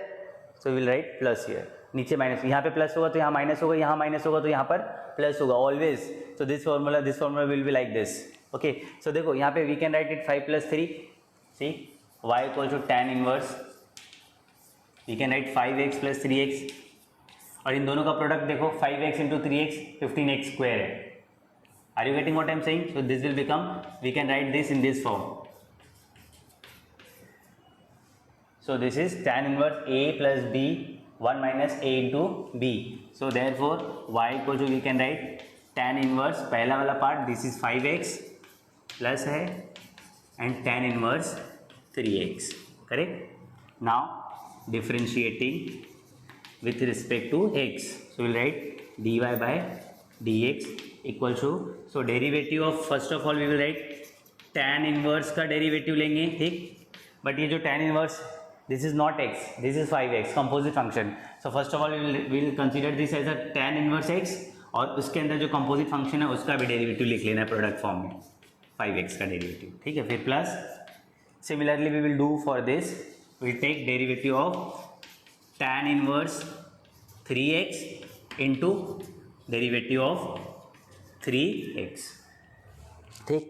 so will write plus here, नीचे माइनस, यहाँ पे प्लस होगा तो यहाँ माइनस होगा, यहाँ माइनस होगा तो यहाँ पर प्लस होगा always. So this formula will be like this. Okay, so देखो यहाँ पे we can write it 5 plus 3, see y equal to tan inverse, we can write 5x plus 3x, और इन दोनों का प्रोडक्ट देखो 5x into 3x 15x square है. Are you getting what I am saying? So this will become, we can write this in this form. So this is tan inverse a plus b 1 minus a into b. So therefore y equal to, we can write tan inverse, पहला वाला part this is 5x plus है and tan inverse 3x, correct. Now differentiating with respect to x, so we'll write dy by dx equal to, so derivative of, first of all we will write tan inverse का derivative लेंगे, ठीक, but ये जो tan inverse, this is not x, this is 5x composite function. So first of all we will consider this as a tan inverse x, और उसके अंदर जो composite function है उसका भी डेरिवेटिव लिख लेना है प्रोडक्ट फॉर्म में, 5x का डेरिवेटिव, ठीक है. फिर plus, similarly we will do for this, we take derivative of tan inverse 3x into derivative of 3x, ठीक.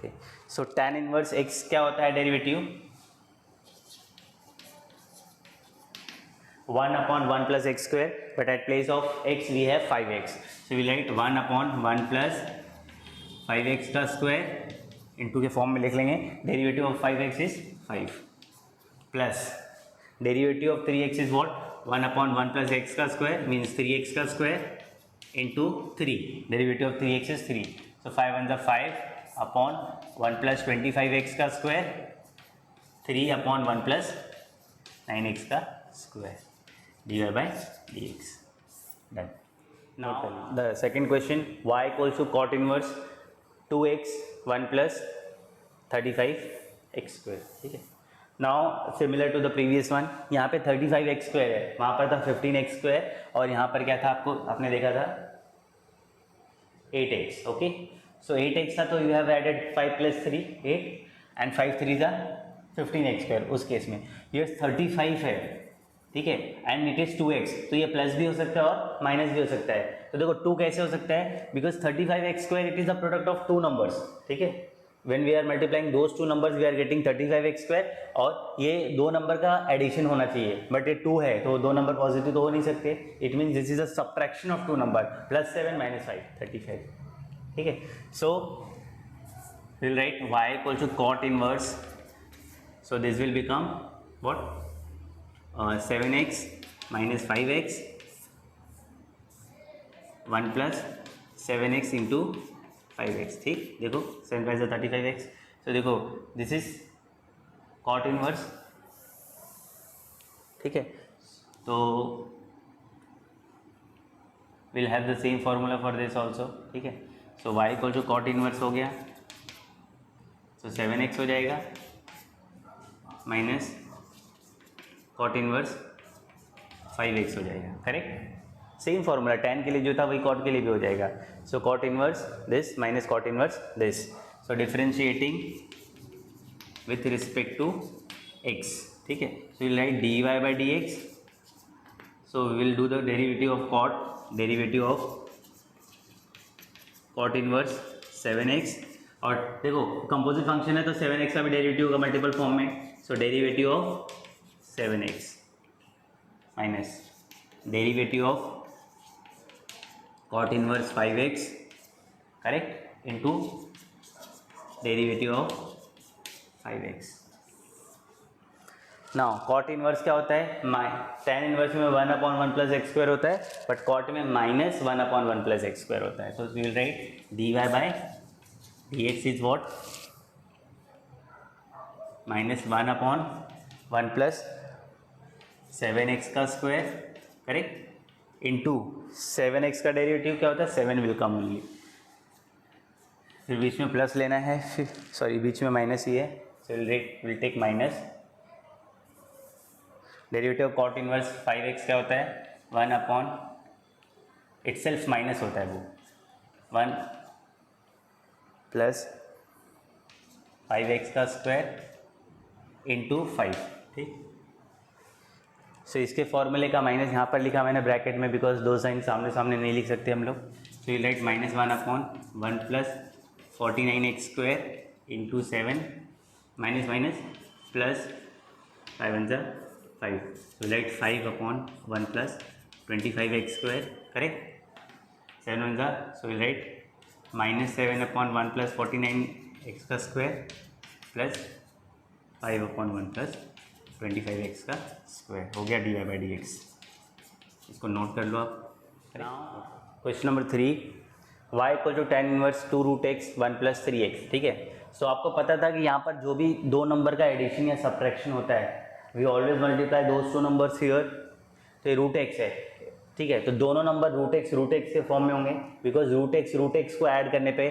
Okay, so tan inverse x क्या होता है derivative? 1/1 plus x square, but at place of x we have 5x, so we write 1/1 plus 5x का square into के form में लिख लेंगे. Derivative of 5x is 5 plus derivative of 3x is what? 1/1 plus x का square means 3x का square into 3. Derivative of 3x is 3, so 5 1 5 upon 1 plus 25x का square 3/1 plus 9x का square dy by dx. Done. Now the second question, y equals to cot inverse 2x 1 plus 35x square. ठीक है. Now similar to the previous one, यहाँ पे 35x square है, वहाँ पर था 15x square और यहाँ पर क्या था आपने देखा था 8x. ओके, so 8x था तो you have added 5 plus 3 8 and 5 3 था 15x square. उस केस में ये 35 है, ठीक है, एंड इट इज 2x, तो ये प्लस भी हो सकता है और माइनस भी हो सकता है. तो देखो 2 कैसे हो सकता है? Because 35x square it is the product of 2 numbers. ठीक है, when we are multiplying those 2 numbers we are getting 35x square, और ये 2 नंबर का एडिशन होना चाहिए, बट ये 2 है तो 2 नंबर पॉजिटिव तो हो नहीं सकते. It means this is a subtraction of 2 number, +7 -5 35. ठीक है, so will write y equal to cot inverse, so this will become what? 7x minus 5x 1 plus 7x into 5x. ठीक, देखो 7 5 35x. तो देखो दिस इज cot इनवर्स. ठीक है, तो will have the same formula for this also. ठीक है, so y equal to cot inverse हो गया, सो 7x हो जाएगा माइनस cot इनवर्स 5x हो जाएगा. करेक्ट, सेम फॉर्मूला tan के लिए जो था वही cot के लिए भी हो जाएगा. So cot inverse this minus cot inverse this. So differentiating with respect to x. ठीक है, so will write dy by dx. So we will do the derivative of cot, derivative of cot inverse 7x. और देखो composite function है तो 7x का भी derivative होगा multiple form में. So derivative of 7x minus derivative of cot inverse 5x, correct, into derivative of 5x. Now cot inverse क्या होता है? tan इनवर्स में 1/1 plus x square होता है, बट cot में -1/1 plus x square होता है. तो we will write dy by dx is what? -1/1 plus 7x का स्क्वायर, करेक्ट, इंटू 7x का डेरिवेटिव क्या होता है? 7 विल कम ओनली. फिर बीच में प्लस लेना है, फिर सॉरी बीच में माइनस ही है, so will take minus. Derivative of cot inverse 5x क्या होता है? 1 इटसेल्फ माइनस होता है वो 1 प्लस 5x का स्क्वायर इंटू 5. ठीक, सो इसके फॉर्मूले का माइनस यहाँ पर लिखा मैंने ब्रैकेट में, बिकॉज दो साइन सामने सामने नहीं लिख सकते हम लोग. So you right -1/1 plus 49x square into 7 minus minus plus 5 1 5. So right 5/1 plus 25x square, correct, 7 1 so you right -7/1 plus 49x का स्क्वायर प्लस 5/1 प्लस 25x का स्क्वायर. हो गया dy by dx. इसको नोट कर लो आप. Question number 3, y equal to tan inverse 2√x 1 plus 3x. ठीक है, सो आपको पता था कि यहाँ पर जो भी 2 नंबर का एडिशन या सब्ट्रैक्शन होता है we always multiply those 2 numbers here. तो ये √x है, ठीक है, तो दोनों नंबर √x के फॉर्म में होंगे, बिकॉज √x को ऐड करने पे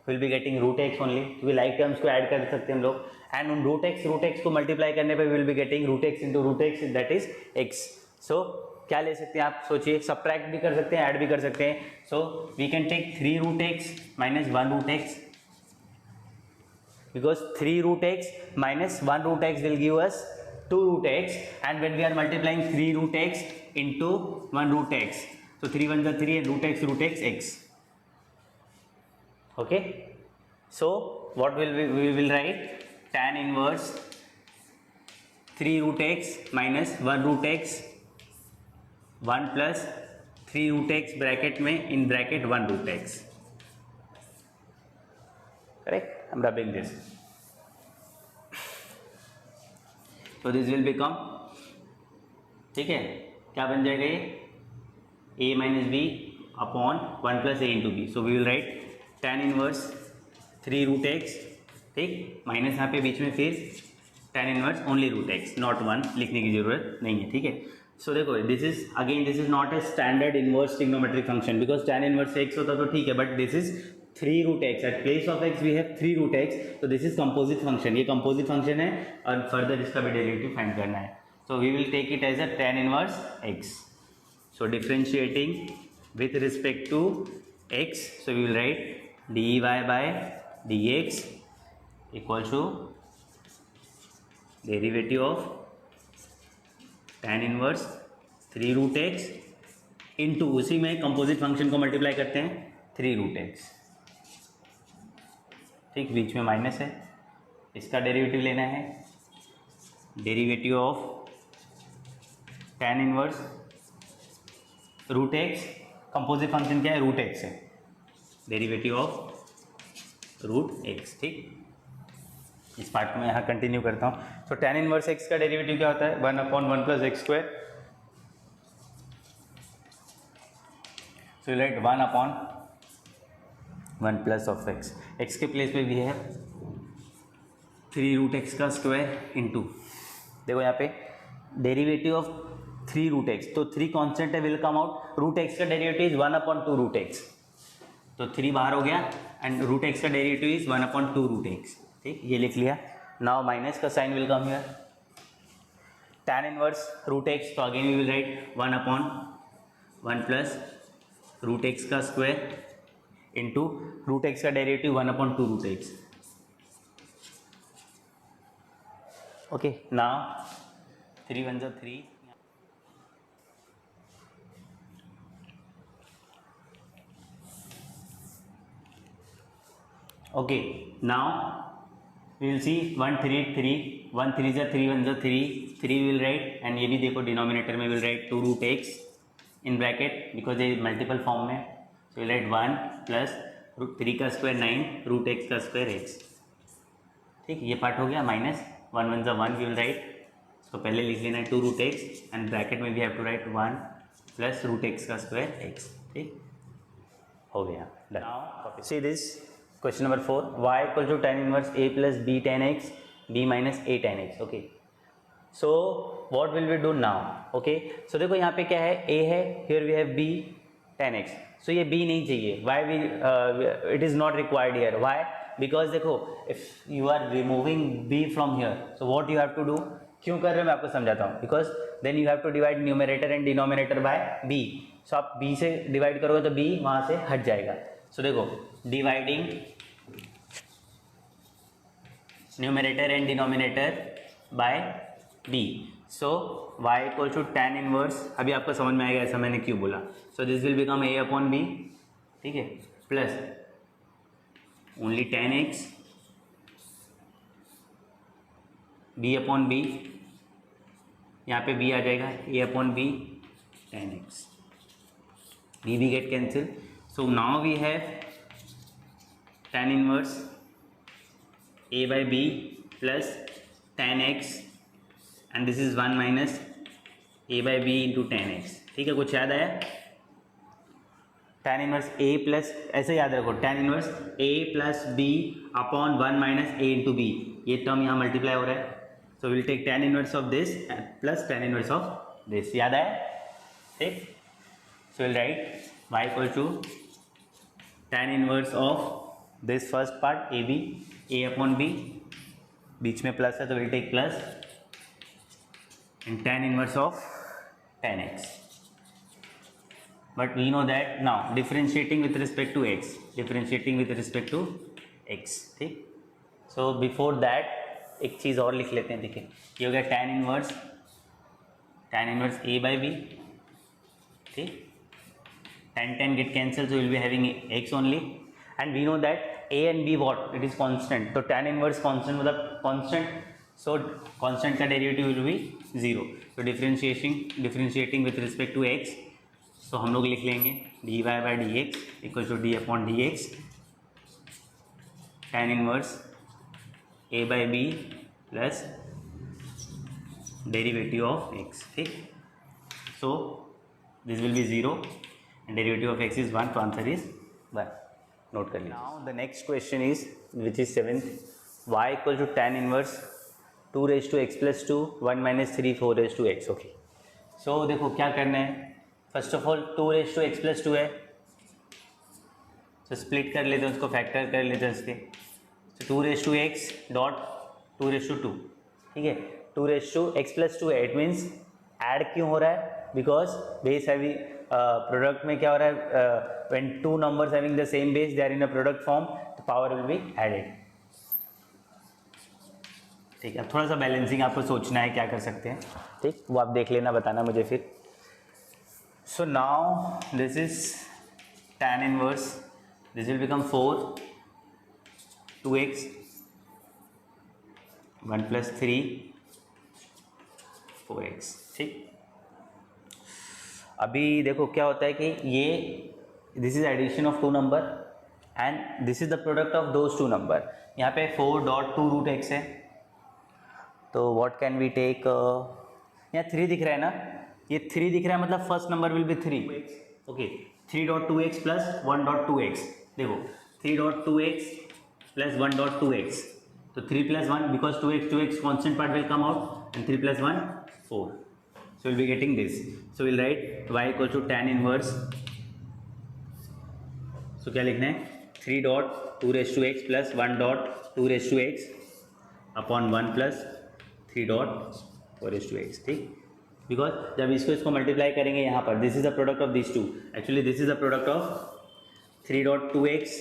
will be getting √x only, क्योंकि लाइक टर्म्स को ऐड कर सकते हैं हम लोग, एंड उन √x को मल्टीप्लाई करने पे will be getting √x into √x that is x. सो क्या ले सकते हैं आप सोचिए, सब्ट्रैक्ट भी कर सकते हैं, ऐड भी कर सकते हैं. So we can take 3√x minus 1√x, because 3√x minus 1√x will give us 2√x, and when we are multiplying 3√x into 1√x, so 3 1 3 and √x x. Okay, So what we will write tan inverse 3 root x minus 1 root x 1 plus 3 root x bracket में in bracket 1 root x. Correct? I'm rubbing this. So this will become, ठीक है, क्या बन जाएगा ये a minus b upon 1 plus a into b. So we will write tan inverse 3 root x, ठीक, minus यहाँ पे बीच में फिर tan inverse only root x, not 1 लिखने की जरूरत नहीं है, ठीक है. सो देखो this is not a standard inverse trigonometric function because tan inverse x होता तो ठीक है, but this is 3 root x. At place of x we have 3 root x. तो दिस इज कंपोजिट फंक्शन, ये कंपोजिट फंक्शन है और further इसका भी डेरिवेटिव फाइंड करना है. So we will take it as a tan inverse x. So differentiating with respect to x, so we will write dy by dx equal to derivative of tan inverse 3 root x into, उसी में composite function को multiply करते हैं 3 root x, ठीक, बीच में minus है, इसका derivative लेना है, derivative of tan inverse root x, composite function क्या है, रूट एक्स है, डेरिवेटिव ऑफ रूट एक्स, ठीक. इस पार्ट को मैं यहाँ कंटिन्यू करता हूँ. सो tan इनवर्स एक्स का डेरिवेटिव क्या होता है, 1 upon 1 plus x square. So write 1 upon 1 plus of x, x के प्लेस पे भी है 3 रूट एक्स का स्क्वायर इंटू, देखो यहाँ पे डेरिवेटिव ऑफ 3 रूट एक्स, तो 3 कांस्टेंट है, will come out. Root x का derivative is 1 upon 2 root x, तो 3 बाहर हो गया एंड रूट एक्स का derivative is 1 upon 2 root x, ठीक, ये लिख लिया. नाउ माइनस का sign will come here, tan inverse root x, तो again we will write 1 upon 1 plus root x का स्क्वायर इंटू रूट एक्स का derivative 1 upon 2 root x. Okay, now 3 1 3. Okay, now we will see 1 3 3 1 3 जा 3 1 जा 3 3 will write, and ये भी देखो denominator में will write 2 root x in bracket because ये multiple form में. So will write 1 plus root 3 का स्क्वायर 9 रूट एक्स का स्क्वायर एक्स, ठीक, ये पार्ट हो गया. माइनस 1 1 जा 1 वी विल राइट, इसको पहले लिख लेना है 2 रूट एक्स एंड ब्रैकेट में we have to write 1 plus root x का स्क्वायर एक्स, ठीक, हो गया. Now see this question number 4, y equal to tan inverse a plus b tan x b minus a tan x. Okay, so what will we do now. Okay, so देखो यहाँ पे क्या है, a है, here we have b tan x. So ये b नहीं चाहिए, why we it is not required here. Why, because देखो if you are removing b from here, so what you have to do, क्यों कर रहे हैं मैं आपको समझाता हूँ. Because then you have to divide numerator and denominator by b. So आप b से डिवाइड करोगे तो b वहाँ से हट जाएगा. सो देखो dividing numerator and denominator by b. So y equal to tan inverse, अभी आपको समझ में आएगा ऐसा मैंने क्यों बोला. So this will become a upon b, ठीक है, plus only tan x b upon b, यहाँ पे b आ जाएगा a upon b tan x, b get cancel. So now we have tan inverse a by b plus tan x and this is 1 minus a by b into tan x, ठीक है, कुछ याद आया. tan inverse a plus, ऐसे याद रखो, tan inverse a plus b upon 1 minus a into b, ये term यहाँ मल्टीप्लाई हो रहा है. So will take tan inverse of this plus tan inverse of this, याद आया, ठीक. So will write y equal to tan inverse of this first part a b, a upon b, बीच में plus है तो will take plus and tan inverse of tan x. But we know that now differentiating with respect to x, differentiating with respect to x, ठीक. So before that एक चीज़ और लिख लेते हैं, देखिए ये हो गया tan inverse a by b, ठीक. tan get cancel, so will be having x only, and we know that a and b what it is constant, तो tan इनवर्स कांस्टेंट मतलब कांस्टेंट, सो कांस्टेंट का derivative will be 0. तो differentiating with respect to x, so हम लोग लिख लेंगे dy by d x equal to d upon d x tan inverse a by b plus derivative of x. ठीक, सो this will be 0 and derivative of x is 1, so answer is 1. Note कर लीजिए. Now the next question is, which is 7th, y equal to tan inverse 2 raised to x plus 2 1 minus 3 4 raised to x. Okay, so देखो क्या करना है. First of all 2 raised to x plus 2 है, तो split कर लेते हैं उसको, फैक्टर कर लेते हैं इसके. तो 2 raised to x dot 2 raised to 2. ठीक है, 2 raised to x plus 2 है, इट मीन्स ऐड क्यों हो रहा है, बिकॉज बेस हैवी प्रोडक्ट में क्या हो रहा है, when two numbers having the same base they are in a product form, the power will be added. ठीक है, अब थोड़ा सा बैलेंसिंग आपको सोचना है क्या कर सकते हैं. ठीक, वो आप देख लेना, बताना मुझे फिर. So now this is tan inverse, this will become 4 2x 1 plus 3 4x. ठीक, अभी देखो क्या होता है कि ये this is addition of two number and this is the product of those two number. यहाँ पे 4 डॉट 2 रूट एक्स है, तो व्हाट कैन वी टेक, यहाँ 3 दिख रहा है ना, ये 3 दिख रहा है मतलब first number will be 3. Okay, 3 dot 2 x plus 1 dot 2 x. देखो 3 dot 2 x plus 1 dot 2 x, तो 3 plus 1 because 2x constant part will come out and 3 plus 1 4. So we'll be getting this. So we'll write y equal to tan inverse. So क्या लिखना है, 3 dot 2 raised to x plus 1 dot 2 raised to x upon 1 plus 3 dot 4 raised to x. ठीक, because जब इसको multiply करेंगे यहाँ पर, this is the product of this two, actually this is the product of 3 dot 2x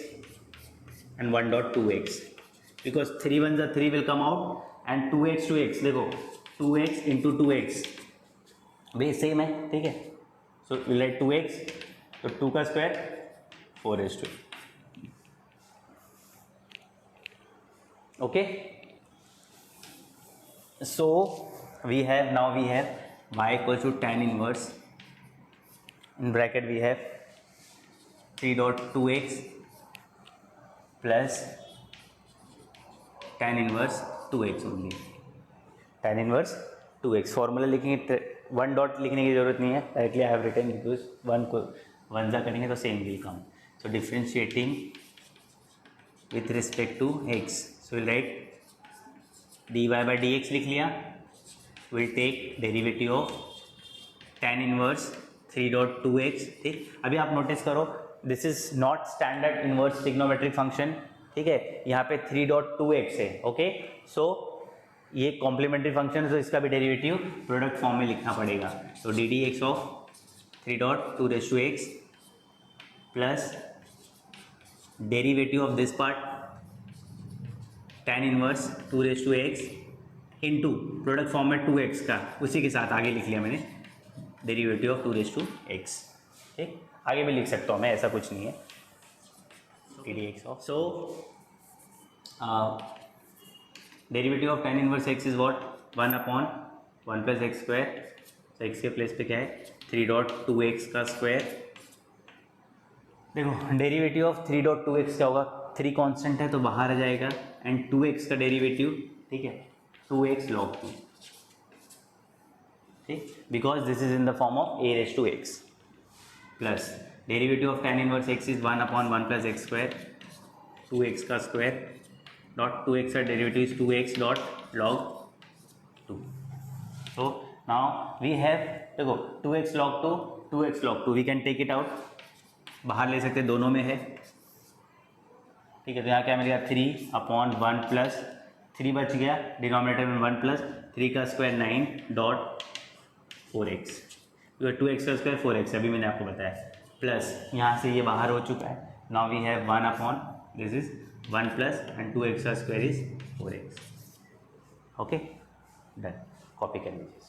and 1 dot 2x, because 3 1 ज़ा 3 will come out and 2x to x, देखो 2x into 2x base same है. ठीक है, so will right 2x, तो 2 का square 4 raised to. Okay, so we have y equal to tan inverse, in bracket we have 3 dot 2x plus tan inverse 2x only. tan inverse 2x formula लिखेंगे, 1 dot लिखने की जरूरत नहीं है, directly I have written because 1 को 1 जा करेंगे तो same will come. So differentiating with respect to x, so will write dy by d x लिख लिया, will take derivative of tan inverse 3 dot 2x. ठीक, अभी आप नोटिस करो this is not standard inverse trigonometric function. ठीक है, यहाँ पे 3 डॉट 2x है. ओके, सो ये कॉम्प्लीमेंट्री फंक्शन, तो इसका भी डेरिवेटिव प्रोडक्ट फॉर्म में लिखना पड़ेगा. तो D d x of 3 dot 2 raised to x plus derivative of this part tan inverse 2 raised to x into product form में 2x का, उसी के साथ आगे लिख लिया मैंने derivative of 2 raised to x. ठीक, आगे भी लिख सकता हूँ मैं, ऐसा कुछ नहीं है. D d x of, so derivative of tan inverse x is what 1 upon 1 plus x square. तो x के प्लेस पे क्या है 3 डॉट 2x का स्क्वायर. देखो डेरिवेटिव ऑफ 3 डॉट 2x क्या होगा, 3 कांस्टेंट है तो बाहर आ जाएगा एंड 2x का डेरिवेटिव, ठीक है 2x log 2. ठीक, because this is in the form of a raised to x plus derivative of tan inverse x is 1 upon 1 plus x square 2x का स्क्वायर डॉट 2x का derivative is 2x dot log 2. So now we have, देखो 2x log 2 2x log 2 we can take it out, बाहर ले सकते, दोनों में है. ठीक है, तो यहाँ क्या मिलेगा 3 अपॉन 1 प्लस 3 बच गया, डिनोमिनेटर में 1 प्लस 3 का स्क्वायर 9 डॉट 4x, 2x का स्क्वायर 4x अभी मैंने आपको बताया, प्लस यहाँ से ये बाहर हो चुका है. Now we have 1 upon this is 1 plus and 2x का square is 4x. Okay, done, copy कर लीजिए.